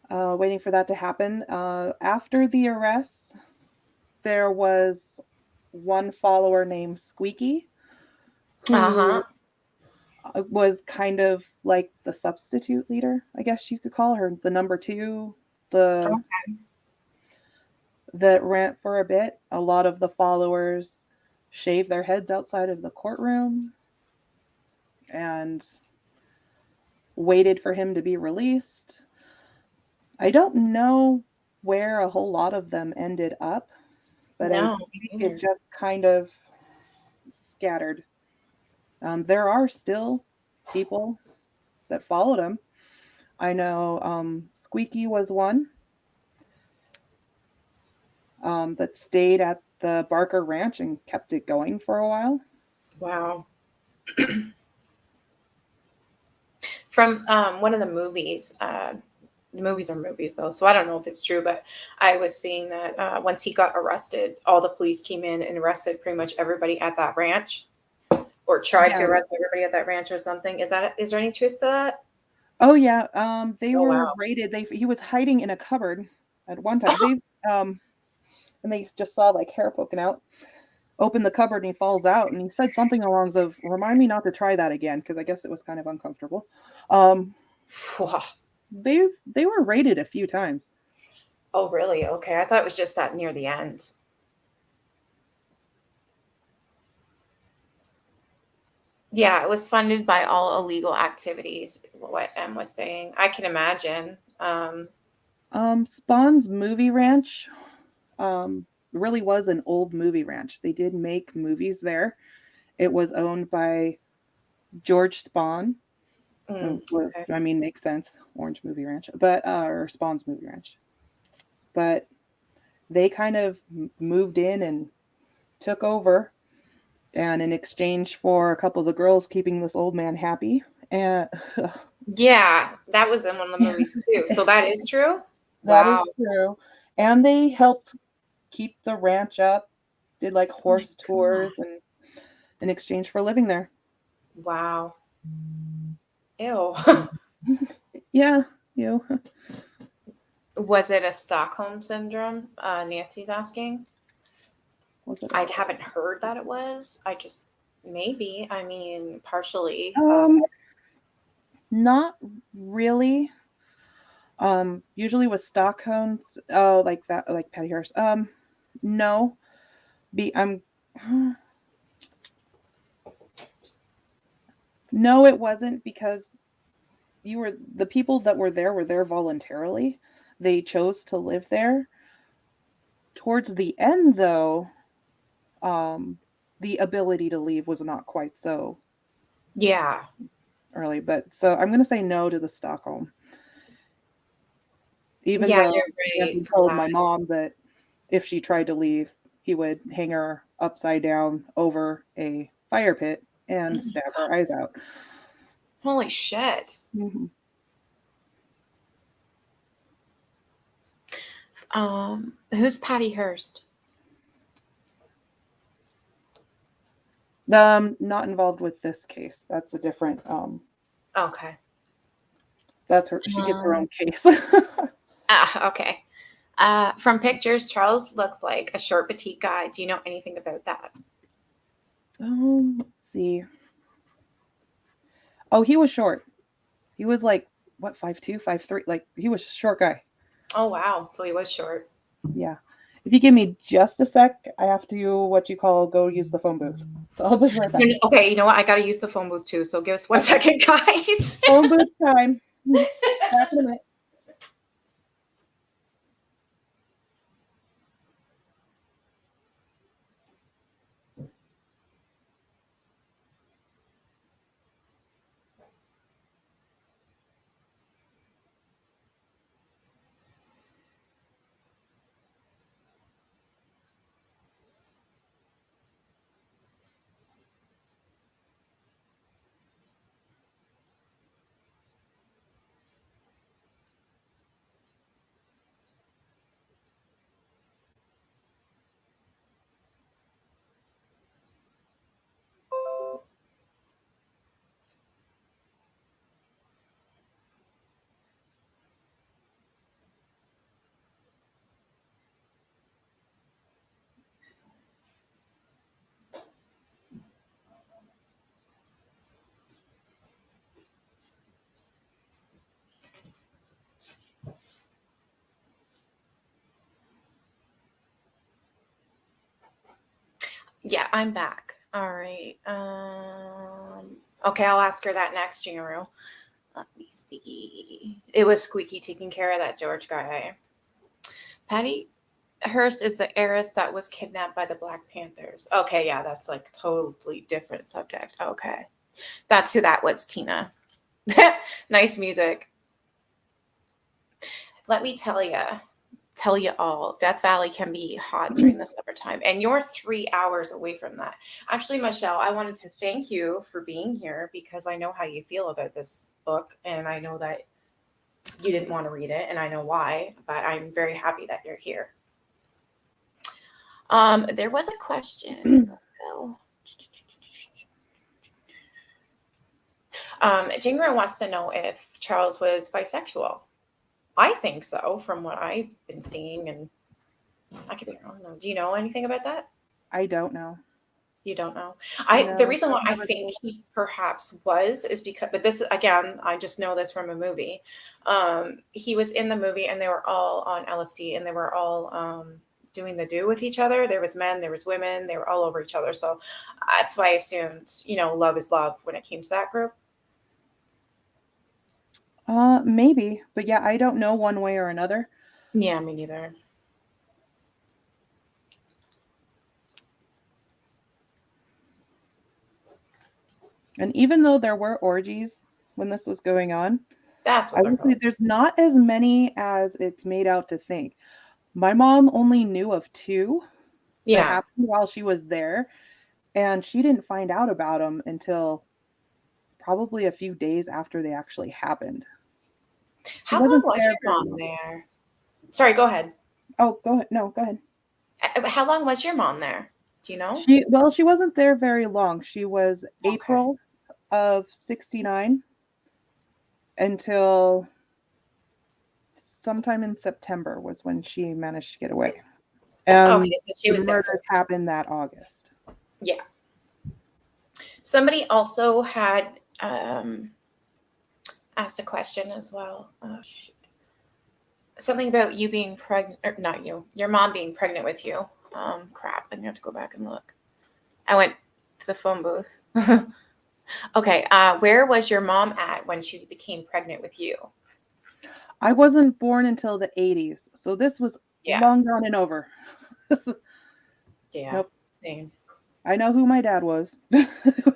waiting for that to happen. After the arrests, there was one follower named Squeaky Uh who huh. was kind of like the substitute leader, I guess you could call her, the number two, the that ran for a bit. A lot of the followers shaved their heads outside of the courtroom and waited for him to be released. I don't know where a whole lot of them ended up, but I No, me think it neither. just kind of scattered. There are still people that followed him. I know Squeaky was one that stayed at the Barker Ranch and kept it going for a while. Wow. From one of the movies, the movies are movies though, so I don't know if it's true, but I was seeing that once he got arrested, all the police came in and arrested pretty much everybody at that ranch, or tried to Yeah. arrest everybody at that ranch or something. Is there any truth to that? Oh yeah. They Oh were wow. raided. He was hiding in a cupboard at one time. And they just saw like hair poking out. Opened the cupboard and he falls out and he said something along those of remind me not to try that again because I guess it was kind of uncomfortable. Um, Wow. they were raided a few times. Oh really? Okay, I thought it was just that near the end. Yeah, it was funded by all illegal activities. What M was saying, I can imagine. Spawn's Movie Ranch really was an old movie ranch. They did make movies there. It was owned by George Spawn. Okay. I mean, makes sense. Orange Movie Ranch, but or Spawn's Movie Ranch. But they kind of moved in and took over, and in exchange for a couple of the girls keeping this old man happy, and Yeah, that was in one of the movies too. So that is true. that Wow. is true. And they helped keep the ranch up, did like Oh my horse god. tours, and in exchange for living there. Wow. Ew. Yeah, you know, Was it a Stockholm syndrome? Nancy's asking. was it a I stop? haven't heard that it was. I just maybe. I mean, partially. Um, not really. Usually with Stockholms, oh, like that, like Patty Hearst. No, I'm no, it wasn't because the people that were there voluntarily. They chose to live there. Towards the end, though, um, the ability to leave was not quite so Yeah. early. But so I'm going to say no to the Stockholm, even Yeah, though you're right Anthony for told that. my mom that if she tried to leave, he would hang her upside down over a fire pit Oh and my stab her god. eyes out. Holy shit. Mhm. Who's Patty Hearst? Not involved with this case. That's a different. Okay. That's her. She gets her Um, own case. okay. From pictures, Charles looks like a short, petite guy. Do you know anything about that? Let's see. Oh, he was short. He was like what, 5'2", 5'3"? Like he was a short guy. Oh wow, so he was short. Yeah. If you give me just a sec, I have to what you call go use the phone booth. So I'll be right back. Okay, you know what? I gotta use the phone booth too. So give us one Okay. second, guys. Phone booth time. Back in a minute. Yeah, I'm back. All right. Okay, I'll ask her that next, Jingaroo. Let me see. It was Squeaky taking care of that George guy. Patty Hearst is the heiress that was kidnapped by the Black Panthers. Okay, yeah, that's like totally different subject. Okay. That's who that was, Tina. Nice music. Let me tell you all, Death Valley can be hot during the summertime, and you're 3 hours away from that. Actually, Michelle, I wanted to thank you for being here because I know how you feel about this book, and I know that you didn't want to read it, and I know why, but I'm very happy that you're here. There was a question. Oh. Jingro wants to know if Charles was bisexual. I think so, from what I've been seeing, and I could be wrong though. Do you know anything about that? I don't know. You don't know. The No, reason I've why I never think told. he perhaps was is because, but this again, I just know this from a movie. He was in the movie, and they were all on LSD, and they were all doing the do with each other. There was men, there was women, they were all over each other. So that's why I assumed, love is love when it came to that group. Maybe, but yeah, I don't know one way or another. Yeah, me neither. And even though there were orgies when this was going on, That's what I they're would say called. there's not as many as it's made out to think. My mom only knew of two that Yeah. happened while she was there, and she didn't find out about them until probably a few days after they actually happened. She How long wasn't was there your very mom long. there? Sorry, go ahead. Oh, go ahead. No, go ahead. How long was your mom there? Do you know? She wasn't there very long. She was Okay. April of 69 until sometime in September was when she managed to get away. Okay, And so she the was there for. murders happened that August. Yeah. Somebody also had asked a question as well. Oh shoot. Something about you being pregnant, or not you, your mom being pregnant with you. Crap. I'm gonna have to go back and look. I went to the phone booth. Okay. Where was your mom at when she became pregnant with you? I wasn't born until the 80s, so this was Yeah. long gone and over. Yeah. Nope. Same. I know who my dad was. It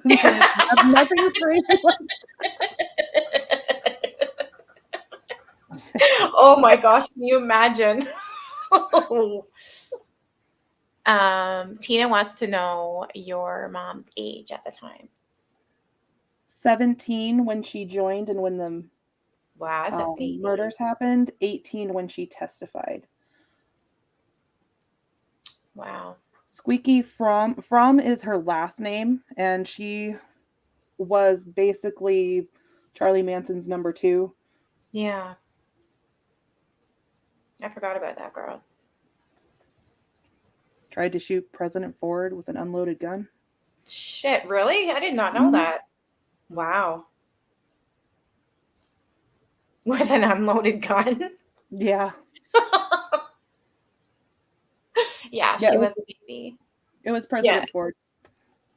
has nothing crazy like Oh my gosh, can you imagine? Tina wants to know your mom's age at the time. 17 when she joined and when the Wow, as a baby. murders happened, 18 when she testified. Wow. Squeaky From is her last name, and she was basically Charlie Manson's number two. Yeah, I forgot about that girl. Tried to shoot President Ford with an unloaded gun. Shit, really? I did not know Mhm. that. Wow. With an unloaded gun. Yeah. Yeah, Yeah, she was a baby. it was Yeah, President Ford.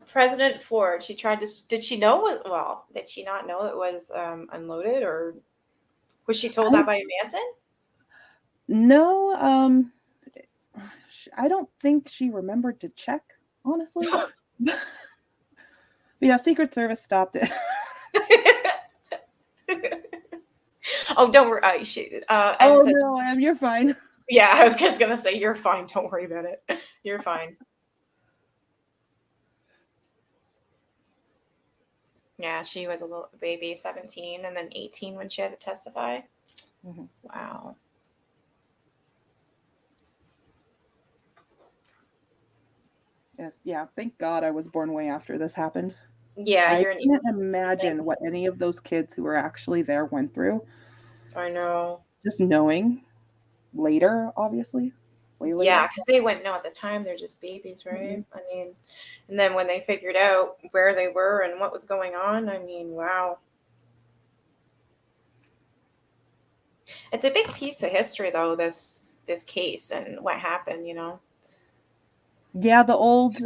President Ford. She tried to. Did she know? Well, did she not know it was unloaded, or was she told I that by Manson? no, I don't think she remembered to check, honestly. But yeah, Secret Service stopped it. Oh, don't worry. Em Oh, says, no, you're fine. yeah, I was just gonna say, you're fine. Don't worry about it. You're fine. Yeah, she was a little baby, 17, and then 18 when she had to testify. Mhm. Wow. Yes, yeah, thank God I was born way after this happened. Yeah, I you're an can't thing. imagine what any of those kids who were actually there went through, I know. just knowing later, obviously, way Yeah, later. because they wouldn't know at the time. They're just babies, right? Mhm. I mean, and then when they figured out where they were and what was going on, I mean, wow. It's a big piece of history, though. This case and what happened. Yeah, the old,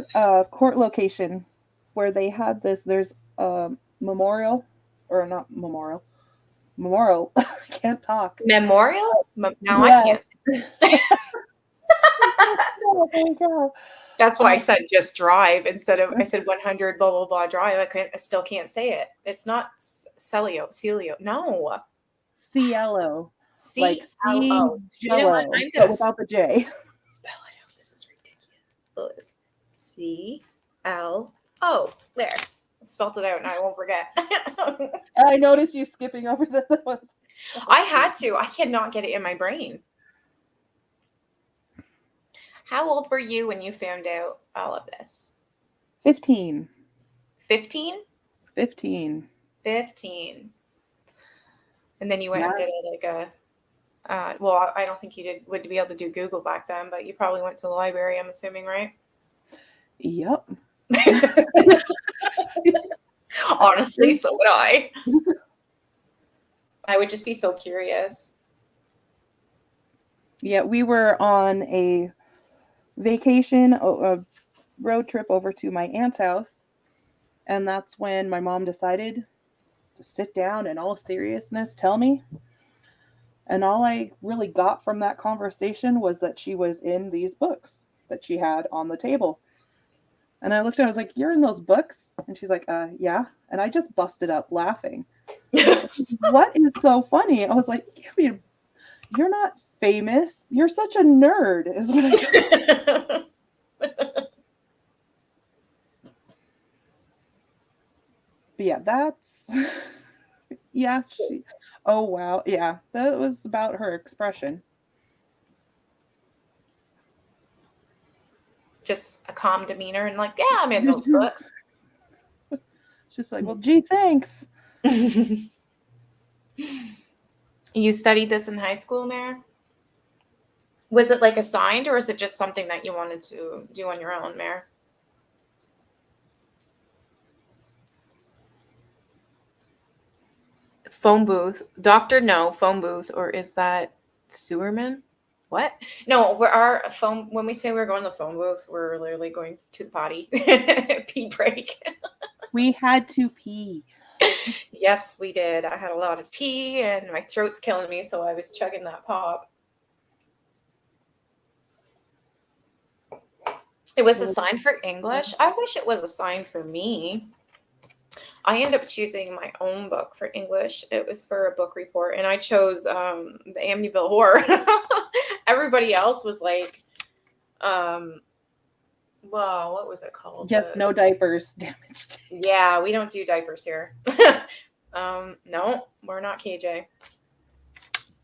court location where they had this there's a memorial or not memorial, I can't talk. Memorial? Now I Yeah. can't. Holy cow. That's why I Um, said just drive instead of I said 100 blah blah blah drive. I still can't say it. It's not Celio. No. Cielo, like sea CLO. You know what? jello, I'm but gonna without the J. spell it out. This is ridiculous. CLO. There. I spelled it out and I won't forget. I noticed you skipping over the ones. I had to. I cannot get it in my brain. How old were you when you found out all of this? 15. 15? 15. 15. And then you went Yeah. and did well, I don't think you would be able to do Google back then, but you probably went to the library, I'm assuming, right? Yep. Honestly, so would I. I would just be so curious. Yeah, we were on a vacation, a road trip over to my aunt's house, and that's when my mom decided to sit down and all seriousness tell me. And all I really got from that conversation was that she was in these books that she had on the table. And I looked at her, I was like, "You're in those books?" And she's like, yeah. And I just busted up laughing. What is so funny? I was like, I mean, you're not famous. You're such a nerd, is what I said. But yeah, that's yeah, oh wow. Yeah, that was about her expression. Just a calm demeanor and like, yeah, I'm in those books. She's like, well, gee, thanks. You studied this in high school, Mare? Was it like assigned or is it just something that you wanted to do on your own, Mare? Phone booth. Doctor, no. Phone booth. Or is that sewerman? What? No, we're our phone. When we say we're going to the phone booth, we're literally going to the potty. Pee break. We had to pee. Yes, we did. I had a lot of tea and my throat's killing me, so I was chugging that pop. It was assigned for English. I wish it was assigned for me. I ended up choosing my own book for English. It was for a book report, and I chose the Amityville Horror. Everybody else was like, well, what was it called? Yes, no diapers damaged. Yeah, we don't do diapers here. No, we're not KJ.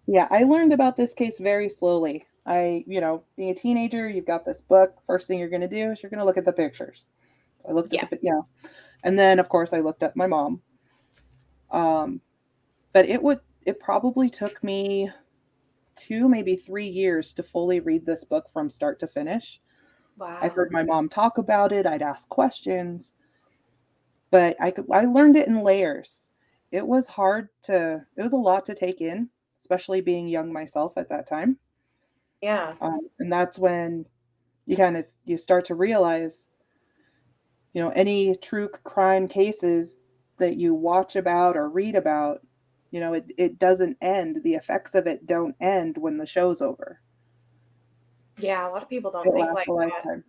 Yeah, I learned about this case very slowly. Being a teenager, you've got this book. First thing you're going to do is you're going to look at the pictures. So I looked at Yeah. and then of course I looked at my mom. But it probably took me 2, maybe 3 years to fully read this book from start to finish. I've Wow. heard my mom talk about it. I'd ask questions. but I learned it in layers. It was a lot to take in, especially being young myself at that time. Yeah. And that's when you start to realize, any true crime cases that you watch about or read about, it doesn't end. The effects of it don't end when the show's over. Yeah, a lot of people don't It think lasts like a that. lifetime.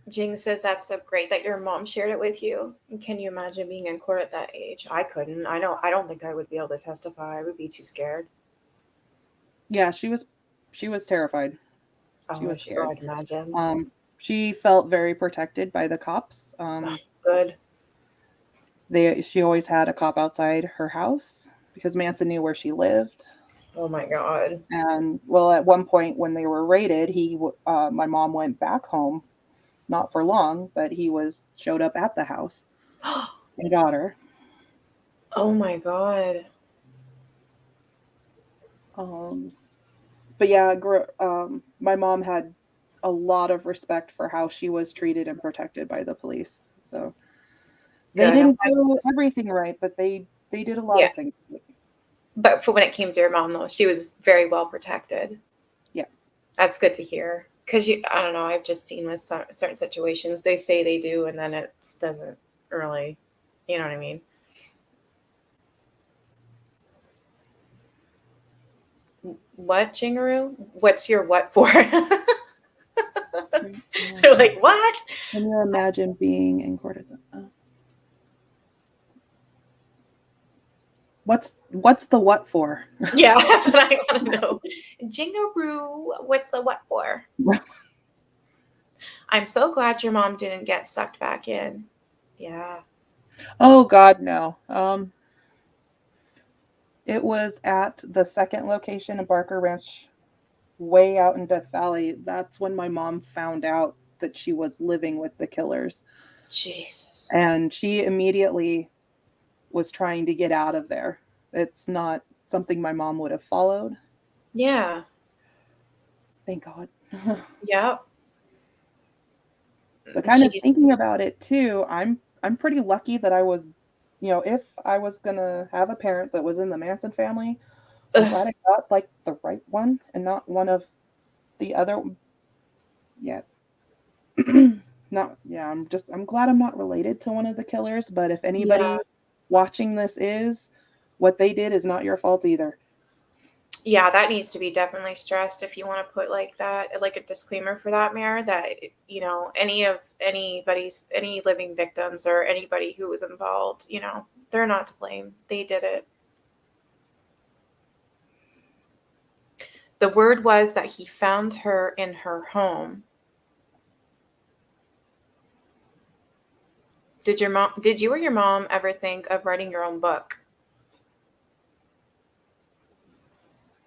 Jing says that's so great that your mom shared it with you. Can you imagine being in court at that age? I couldn't. I know. I don't think I would be able to testify. I would be too scared. Yeah, she was terrified. She Oh, was she, oh, scared. I'd imagine. She felt very protected by the cops. Oh, good. She always had a cop outside her house because Manson knew where she lived. Oh my God. And well, at one point when they were raided, my mom went back home, not for long, but he showed up at the house and got her. Oh my God. Um, but yeah, my mom had a lot of respect for how she was treated and protected by the police. So they Good. I'm didn't glad do everything right, but they did a lot yeah. of things. But for when it came to your mom, though, she was very well protected. Yeah. That's good to hear. Because I don't know, I've just seen with certain situations, they say they do, and then it doesn't really, you know what I mean? What, Jingaroo? What's your what for? They're like, what? Can you imagine being in court at what's the what for? Yeah, that's what I want to know. Jingaroo, what's the what for? I'm so glad your mom didn't get sucked back in. Yeah. Oh God, no. It was at the second location in Barker Ranch, way out in Death Valley. That's when my mom found out that she was living with the killers. Jesus. And she immediately was trying to get out of there. It's not something my mom would have followed. Yeah. Thank God. Yep. But kind of She's thinking about it too, I'm pretty lucky that I was, if I was gonna have a parent that was in the Manson family, I'm ugh, glad I got like the right one and not one of the other. Yeah. Not yeah, I'm glad I'm not related to one of the killers, but if yeah. anybody watching this is, what they did is not your fault either. Yeah, that needs to be definitely stressed if you want to put like that, like a disclaimer for that, Mayor, that, any living victims or anybody who was involved, they're not to blame. They did it. The word was that he found her in her home. Did you or your mom ever think of writing your own book?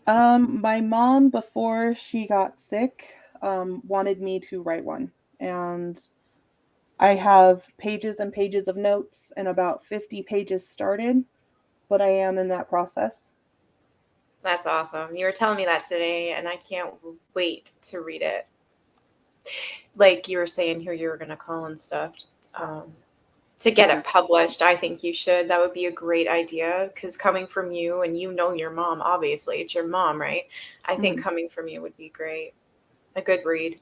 My mom, before she got sick, wanted me to write one. And I have pages and pages of notes and about 50 pages started, but I am in that process. That's awesome. You were telling me that today, and I can't wait to read it. Like you were saying who you were going to call and stuff. Um, to get Yeah. it published, I think you should. That would be a great idea because coming from you, and your mom, obviously, it's your mom, right? I think Mhm. coming from you would be great. A good read.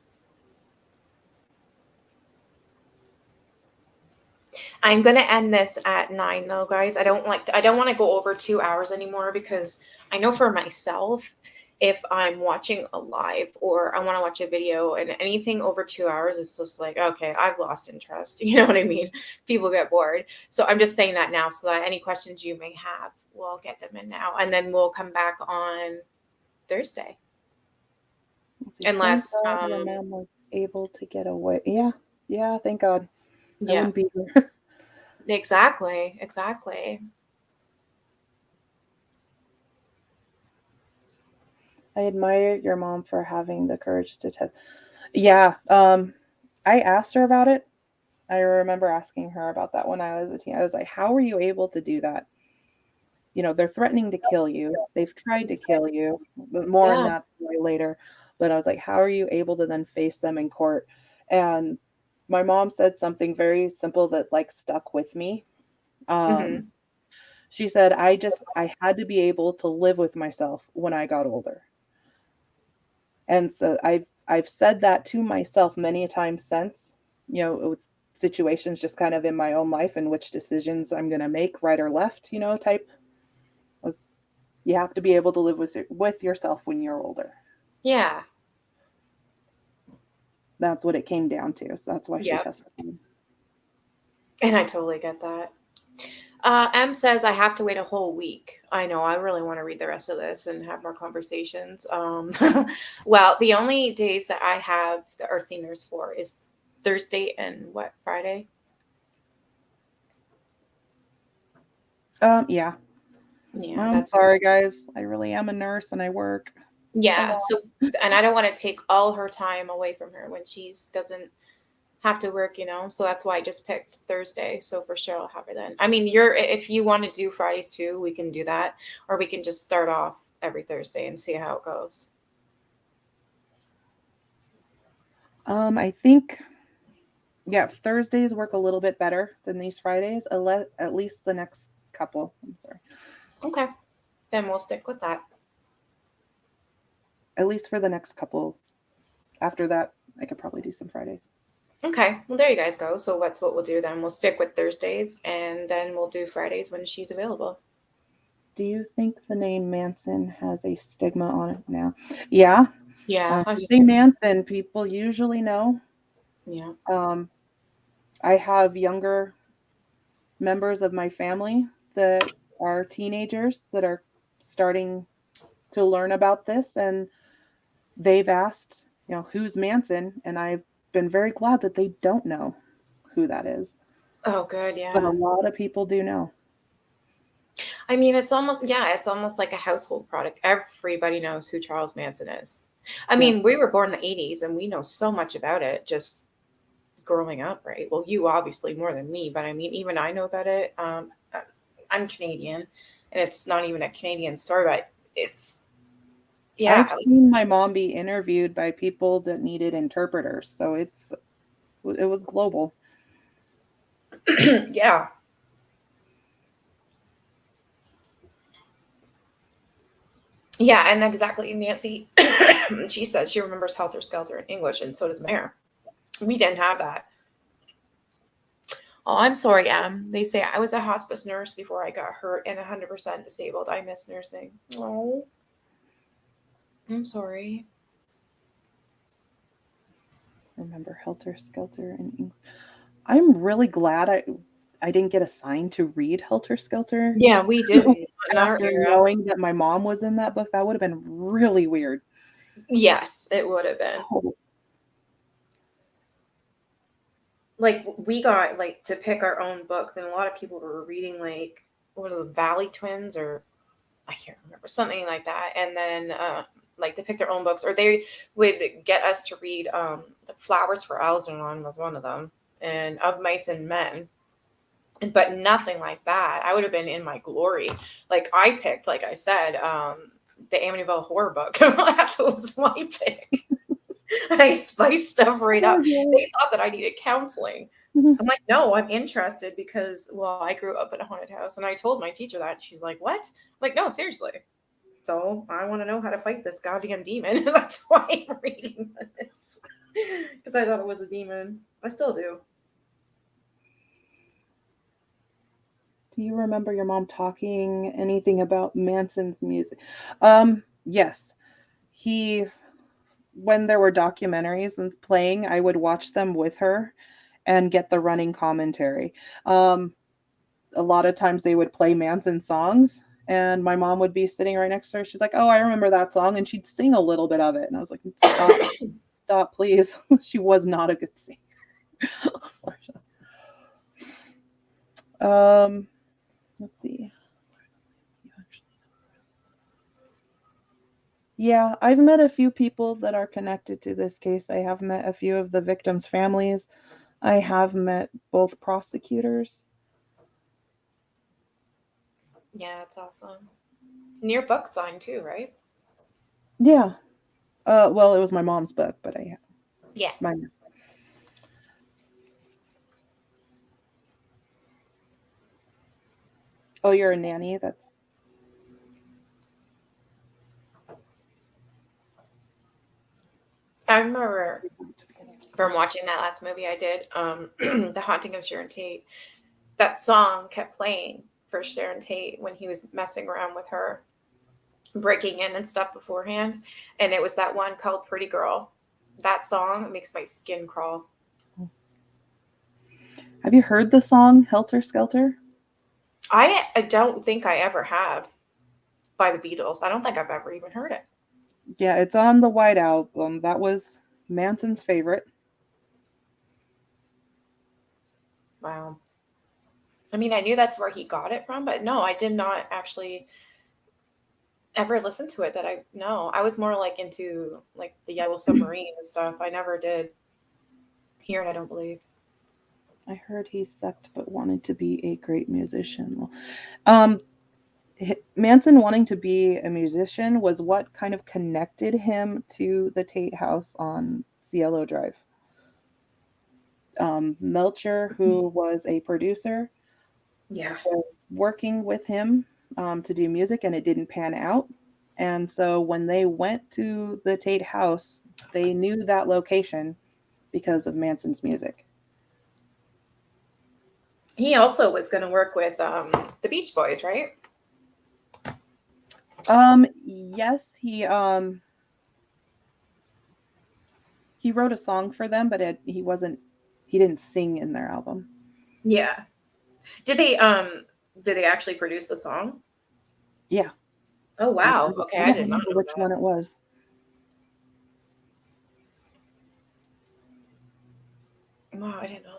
I'm going to end this at 9 though, guys. I don't want to go over 2 hours anymore because I know for myself, if I'm watching a live or I want to watch a video and anything over 2 hours, it's just like, okay, I've lost interest. You know what I mean? People get bored. So I'm just saying that now so that any questions you may have, we'll get them in now. And then we'll come back on Thursday. Let's see. Thank Unless, God your mom was able to get away. Yeah. Yeah, thank God. I yeah, wouldn't be here. exactly. Exactly. I admire your mom for having the courage to tell. Yeah, I asked her about it. I remember asking her about that when I was a teen. I was like, "How were you able to do that? They're threatening to kill you. They've tried to kill you. More on Yeah. that story later. But I was like, how are you able to then face them in court? And my mom said something very simple that like stuck with me. Hmm. She said, I had to be able to live with myself when I got older. And so I've said that to myself many times since, with situations just kind of in my own life and which decisions I'm going to make, right or left, type was you have to be able to live with yourself when you're older. Yeah. That's what it came down to. So that's why she Yep. testified. And I totally get that. M says I have to wait a whole week. I know. I really want to read the rest of this and have more conversations. Well, the only days that I have the Earth Seniors for is Thursday and what, Friday? Yeah. Yeah, I'm that's sorry, guys. I really am a nurse and I work a yeah. lot. So, and I don't want to take all her time away from her when she doesn't have to work, So that's why I just picked Thursday. So for sure I'll have her then. I mean, if you want to do Fridays too, we can do that, or we can just start off every Thursday and see how it goes. I think, yeah, Thursdays work a little bit better than these Fridays, at least the next couple. I'm sorry. Okay, then we'll stick with that. At least for the next couple. After that, I could probably do some Fridays. Okay, well there you guys go. So that's what we'll do then. We'll stick with Thursdays, and then we'll do Fridays when she's available. Do you think the name Manson has a stigma on it now? Yeah. Yeah, I was You just say gonna say. Manson, people usually know. Yeah. Um, I have younger members of my family that are teenagers that are starting to learn about this, and they've asked, who's Manson? And I've been very glad that they don't know who that is. Oh, good. But a Yeah. lot of people do know. I mean, it's almost like a household product. Everybody knows who Charles Manson is. I Yeah. mean, we were born in the 80s and we know so much about it just growing up, right? Well, you obviously more than me, but I mean, even I know about it. I'm Canadian and it's not even a Canadian story, but it's, I've yeah, seen my mom be interviewed by people that needed interpreters, so it was global. yeah. Yeah, and exactly, Nancy, she said she remembers Helter Skelter in English, and so does Mayor. We didn't have that. Oh, I'm sorry, Em. They say I was a hospice nurse before I got hurt and 100% disabled. I miss nursing. Oh, I'm sorry. Remember Helter Skelter and I'm really glad I didn't get assigned to read Helter Skelter Yeah, we didn't in our after era. knowing that my mom was in that book. That would have been really weird. Yes, it would have been. Oh, Like we got like to pick our own books, and a lot of people were reading like what are the Valley Twins or I can't remember something like that, and then like they picked their own books, or they would get us to read the Flowers for Algernon was one of them, and Of Mice and Men, but nothing like that. I would have been in my glory. Like I picked, like I said, the Amityville horror book. That was my pick. I spiced stuff right up. They thought that I needed counseling. I'm like, no, I'm interested because, well, I grew up in a haunted house, and I told my teacher that. She's like, what? I'm like, no, seriously. So I want to know how to fight this goddamn demon. That's why I'm reading this because I thought it was a demon. I still do. do you remember your mom talking anything about Manson's music? Yes. He When there were documentaries and playing, I would watch them with her and get the running commentary. Um, a lot of times they would play Manson songs, and my mom would be sitting right next to her. She's like, "Oh, I remember that song," and she'd sing a little bit of it, and I was like, "Stop, stop, please." She was not a good singer. um, let's see. Yeah, I've met a few people that are connected to this case. I have met a few of the victims' families. I have met both prosecutors. Yeah, it's awesome. And your book signed too, right? Yeah. Well, it was my mom's book, but I Yeah. mine. Oh, you're a nanny. That's I remember to be an answer. from watching that last movie I did, The Haunting of Sharon Tate, that song kept playing for Sharon Tate when he was messing around with her, breaking in and stuff beforehand. And it was that one called Pretty Girl. That song makes my skin crawl. Have you heard the song Helter Skelter? I don't think I ever have, by the Beatles. I don't think I've ever even heard it. Yeah, it's on the White Album. That was Manson's favorite. Wow. I mean, I knew that's where he got it from, but no, I did not actually ever listen to it. That I no, I was more like into like the Yellow Submarine and stuff. I never did hear it. I don't believe. I heard he sucked but wanted to be a great musician. Well, Um, Manson wanting to be a musician was what kind of connected him to the Tate House on Cielo Drive. Melcher, who was a producer, Yeah. was working with him to do music, and it didn't pan out. And so when they went to the Tate House, they knew that location because of Manson's music. He also was going to work with the Beach Boys, right? Yes, he wrote a song for them, but he didn't sing in their album. Yeah. Did they actually produce the song? Yeah, Oh wow. Okay, I I don't did not remember know which one it was. that. Wow, I didn't know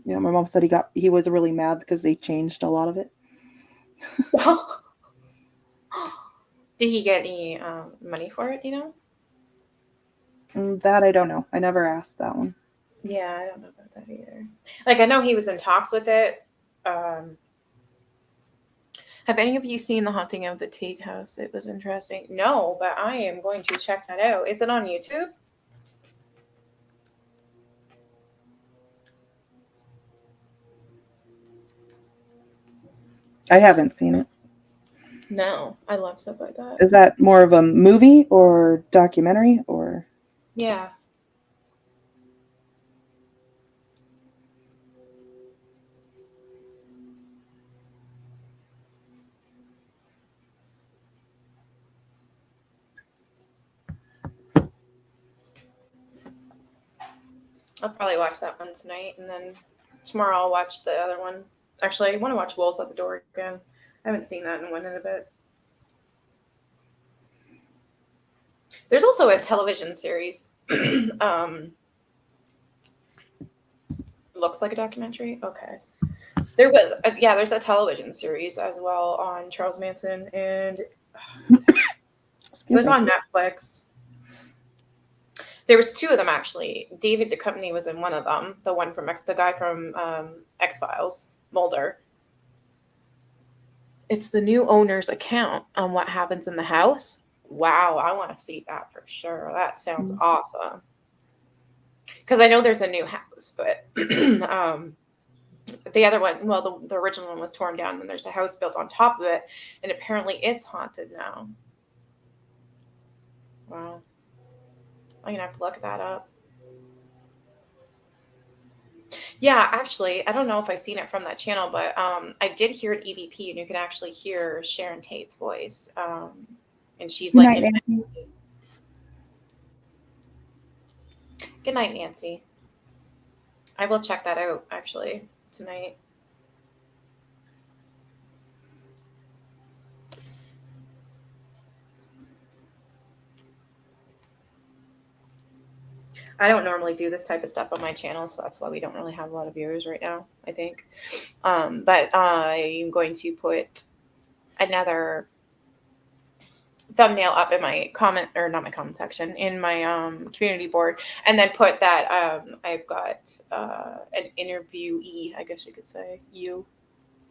Yeah, my mom said he was really mad because they changed a lot of it. that. Did he get any money for it? Do you know? That I don't know. I never asked that one. Yeah, I don't know about that either. Like I know he was in talks with it. Um, have any of you seen The Haunting of the Tate House? It was interesting. No, but I am going to check that out. Is it on YouTube? I haven't seen it. No, I love stuff like that. Is that more of a movie or documentary or? Yeah. I'll probably watch that one tonight, and then tomorrow I'll watch the other one. Actually, I want to watch Wolves at the Door again. I haven't seen that in one in a bit. There's also a television series. um, looks like a documentary. Okay. There's a television series as well on Charles Manson, and it Excuse was me. on Netflix. There was two of them actually. David Duchovny was in one of them. The guy from X Files, Mulder. It's the new owner's account on what happens in the house. Wow, I want to see that for sure. That sounds awesome. Because I know there's a new house, but the other one, well, the original one was torn down, and there's a house built on top of it, and apparently it's haunted now. Wow, I'm gonna have to look that up. Yeah, actually, I don't know if I've seen it from that channel, but I did hear it EVP, and you can actually hear Sharon Tate's voice, and she's Good like night, in. Nancy. Good night, Nancy. I will check that out actually tonight. I don't normally do this type of stuff on my channel, so that's why we don't really have a lot of viewers right now, I think. But I'm going to put another thumbnail up in my comment, or not my comment section, in my community board, and then put that I've got an interviewee, I guess you could say.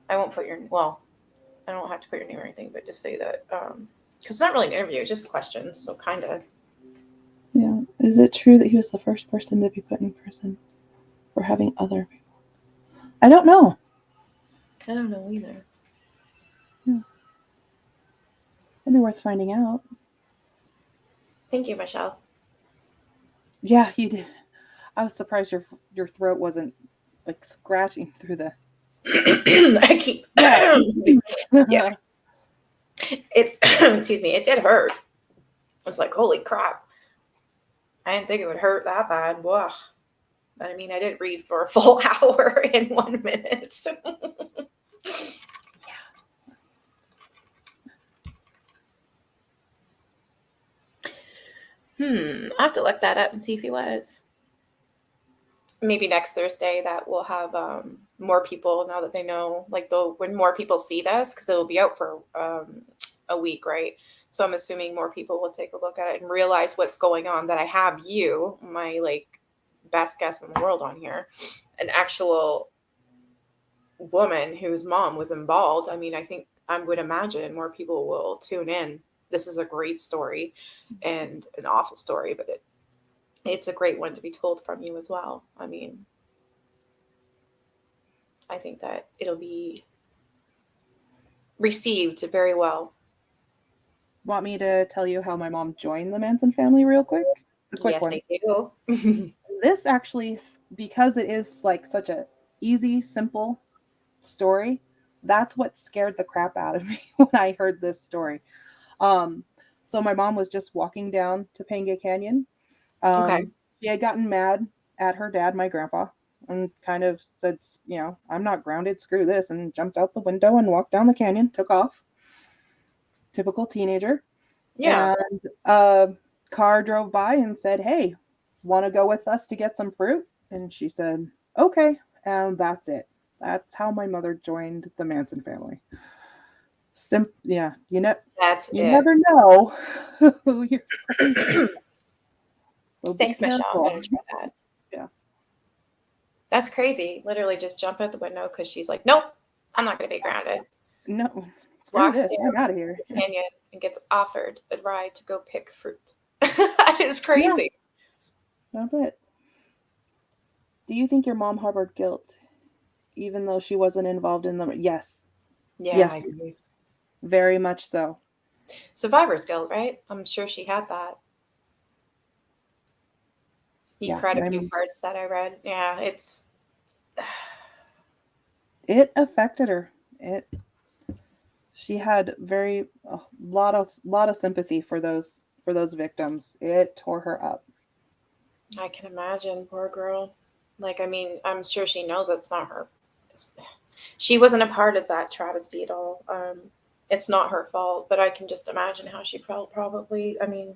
I won't put I don't have to put your name or anything, but just say that because it's not really an interview, it's just questions, so kind of. Is it true that he was the first person to be put in prison for having other people? I don't know. I don't know either. It'd be worth finding out. Thank you, Michelle. Yeah, you did. I was surprised your throat wasn't like scratching through the. I keep Yeah. yeah. It excuse me, it did hurt. I was like, holy crap. I didn't think it would hurt that bad. Whoa. But I mean, I didn't read for a full hour in 1 minute. I have to look that up and see if he was. Maybe next Thursday that we'll have more people now that they know, like when more people see this, because it'll be out for a week, right? So I'm assuming more people will take a look at it and realize what's going on. That I have you, my like best guess in the world, on here, an actual woman whose mom was involved. I mean, I would imagine more people will tune in. This is a great story and an awful story, but it's a great one to be told from you as well. I mean, I think that it'll be received very well. Want me to tell you how my mom joined the Manson family real quick? It's a quick Yes, one. I do. This actually, because it is like such a easy, simple story, that's what scared the crap out of me when I heard this story. So my mom was just walking down Topanga Canyon. Okay. She had gotten mad at her dad, my grandpa, and kind of said, I'm not grounded, screw this, and jumped out the window and walked down the canyon, took off. Typical teenager. Yeah. And a car drove by and said, hey, want to go with us to get some fruit? And she said, okay. And that's it. That's how my mother joined the Manson family. Yeah, That's you it. never know who you're friends with. So be Thanks, Michelle. I'm careful. going to try that. Yeah. That's crazy. Literally just jump out the window because she's like, nope, I'm not going to be grounded. No, screw Walks this. I'm down out of here. the canyon and gets offered a ride to go pick fruit. That is crazy. Yeah, that's it. Do you think your mom harbored guilt, even though she wasn't involved in them? Yes. Yeah, Yes. I agree. Very much so. Survivor's guilt, right? I'm sure she had that. You cried a few parts that I read. Yeah, it affected her. She had a lot of sympathy for those victims. It tore her up. I can imagine, poor girl. Like, I mean, I'm sure she knows it's not her. She wasn't a part of that travesty at all. It's not her fault, but I can just imagine how she felt. Probably. I mean,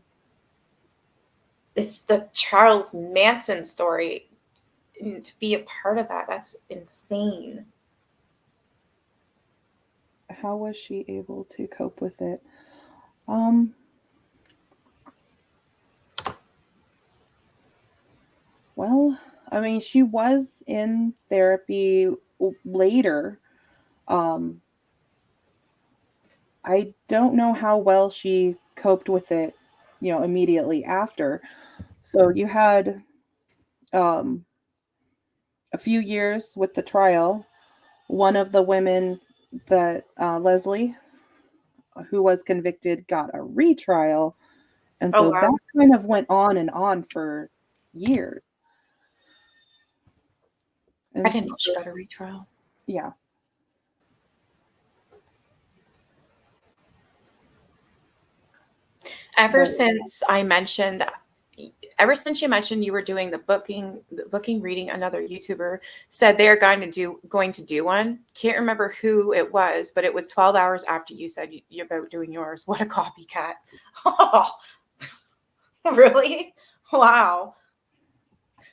it's the Charles Manson story. And to be a part of that's insane. How was she able to cope with it? Well, I mean, she was in therapy later. I don't know how well she coped with it, immediately after. So you had a few years with the trial. One of the women that Leslie, who was convicted, got a retrial. And so wow. that kind of went on for years. I didn't know she got a retrial. Yeah. Ever since you mentioned you were doing the booking reading, another YouTuber said they're going to do one. Can't remember who it was, but it was 12 hours after you said you're about doing yours. What a copycat. Oh, really? Wow.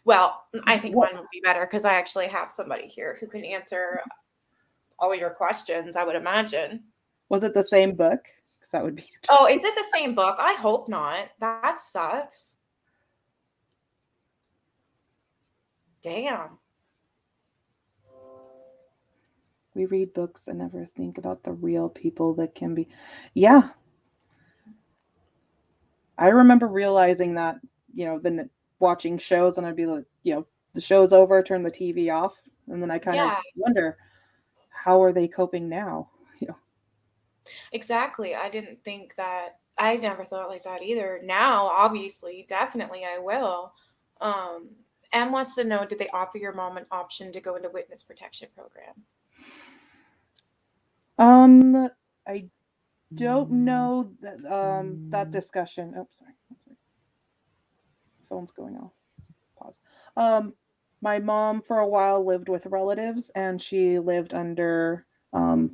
Well, I think mine would be better because I actually have somebody here who can answer all your questions, I would imagine. Was it the same book? Because that would be. Oh, is it the same book? I hope not. That sucks. Damn. We read books and never think about the real people that can be. Yeah. I remember realizing that then watching shows, and I'd be like, the show's over, turn the TV off, and then I kind of Yeah, wonder, how are they coping now? exactly. I never thought like that either. Now, obviously, definitely I will. Um, Em wants to know, did they offer your mom an option to go into witness protection program? I don't know that discussion. Oh, sorry. Phone's going off. Pause. My mom for a while lived with relatives, and she lived under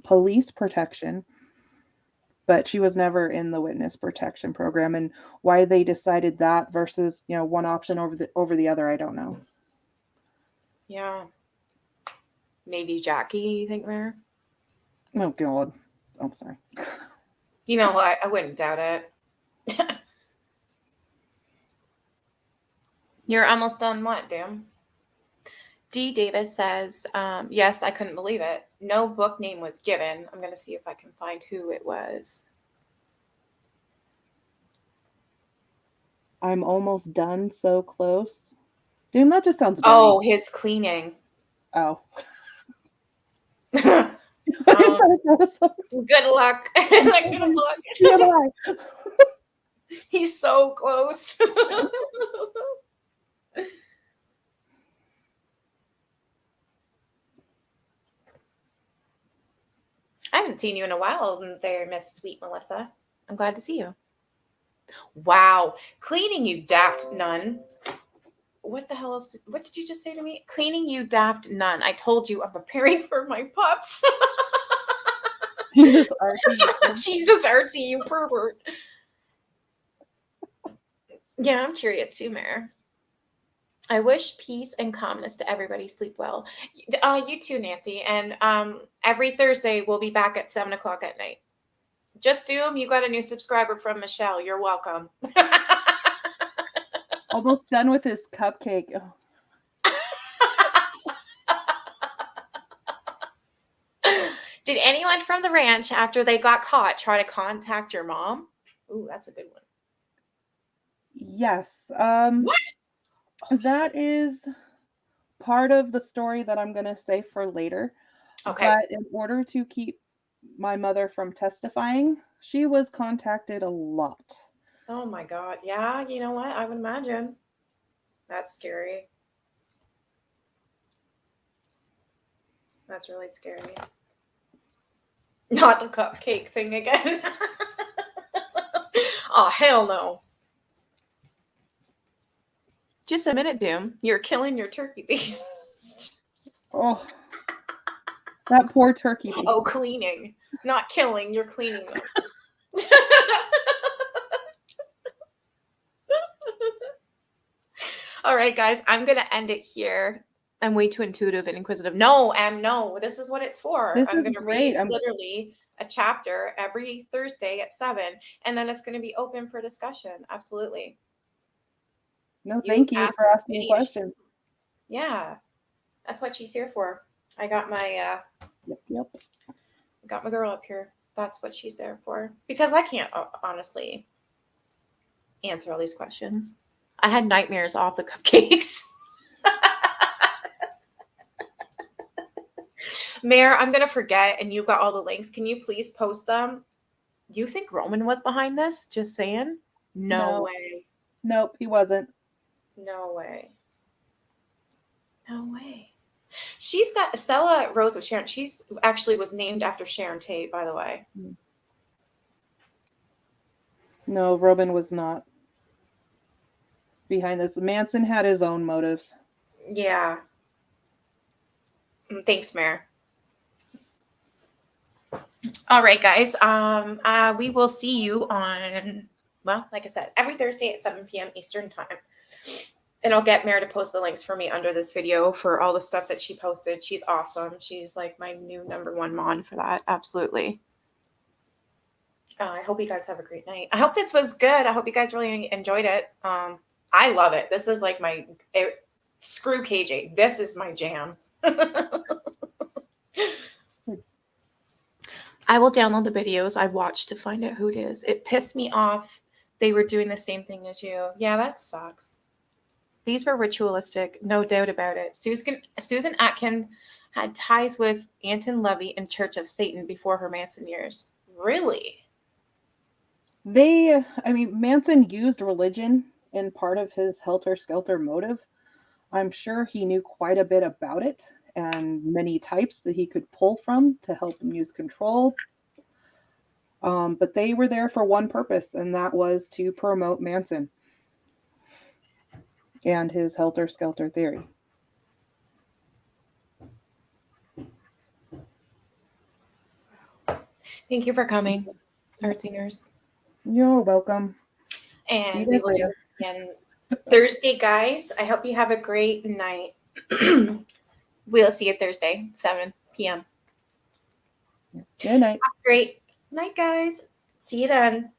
police protection, but she was never in the witness protection program. And why they decided that versus one option over the other, I don't know. Yeah. Maybe Jackie, you think, Mayor? Oh God, I'm sorry. You know what? I wouldn't doubt it. You're almost done what, damn? D. Davis says, yes, I couldn't believe it. No book name was given. I'm going to see if I can find who it was. I'm almost done, so close. Damn, that just sounds dirty. Oh, his cleaning. Oh. Good luck. Good luck. TMI. He's so close. I haven't seen you in a while there, Miss Sweet Melissa. I'm glad to see you. Wow. Cleaning, you daft nun. What the hell else? What did you just say to me? Cleaning, you daft nun. I told you I'm preparing for my pups. Jesus, Artie. Jesus, Artie, you pervert. Yeah, I'm curious too, Mayor. I wish peace and calmness to everybody. Sleep well. You too, Nancy. And every Thursday we'll be back at 7:00 at night. Just do them. You got a new subscriber from Michelle. You're welcome. Almost done with his cupcake. Oh. Did anyone from the ranch, after they got caught, try to contact your mom? Ooh, that's a good one. Yes. What? That is part of the story that I'm going to say for later. Okay. But in order to keep my mother from testifying, she was contacted a lot. Oh my God. Yeah, you know what? I would imagine. That's scary. That's really scary. Not the cupcake thing again. Oh, hell no. Just a minute, Doom. You're killing your turkey beast. Oh, that poor turkey beast. Oh, cleaning. Not killing, you're cleaning them. All right, guys, I'm going to end it here. I'm way too intuitive and inquisitive. No, this is what it's for. I'm going to read literally a chapter every Thursday at 7, and then it's going to be open for discussion. Absolutely. No, thank you for asking questions. Yeah, that's what she's here for. I got my got my girl up here. That's what she's there for. Because I can't honestly answer all these questions. I had nightmares off the cupcakes. Mayor, I'm going to forget, and you've got all the links. Can you please post them? You think Roman was behind this? Just saying? No way. Nope, he wasn't. No way. No way. She's got Stella Rose of Sharon. She's actually was named after Sharon Tate, by the way. No, Roman was not behind this. Manson had his own motives. Yeah. Thanks, Mayor. All right, guys. We will see you on, well, like I said, every Thursday at 7 p.m. Eastern time. And I'll get Mare to post the links for me under this video for all the stuff that she posted. She's awesome. She's like my new #1 mod for that. Absolutely. I hope you guys have a great night. I hope this was good. I hope you guys really enjoyed it. I love it. This is like screw KJ. This is my jam. I will download the videos I watched to find out who it is. It pissed me off they were doing the same thing as you. Yeah, that sucks. These were ritualistic, no doubt about it. Susan Atkin had ties with Anton Levy and Church of Satan before her Manson years. Really? Manson used religion in part of his Helter Skelter motive. I'm sure he knew quite a bit about it and many types that he could pull from to help him use control. But they were there for one purpose, and that was to promote Manson and his Helter Skelter theory. Thank you for coming, Artsy Nurse. You're welcome. And See we you will do later. this again Thursday, guys. I hope you have a great night. We'll see you Thursday, 7 p.m. Good night. Great night, guys. See you then.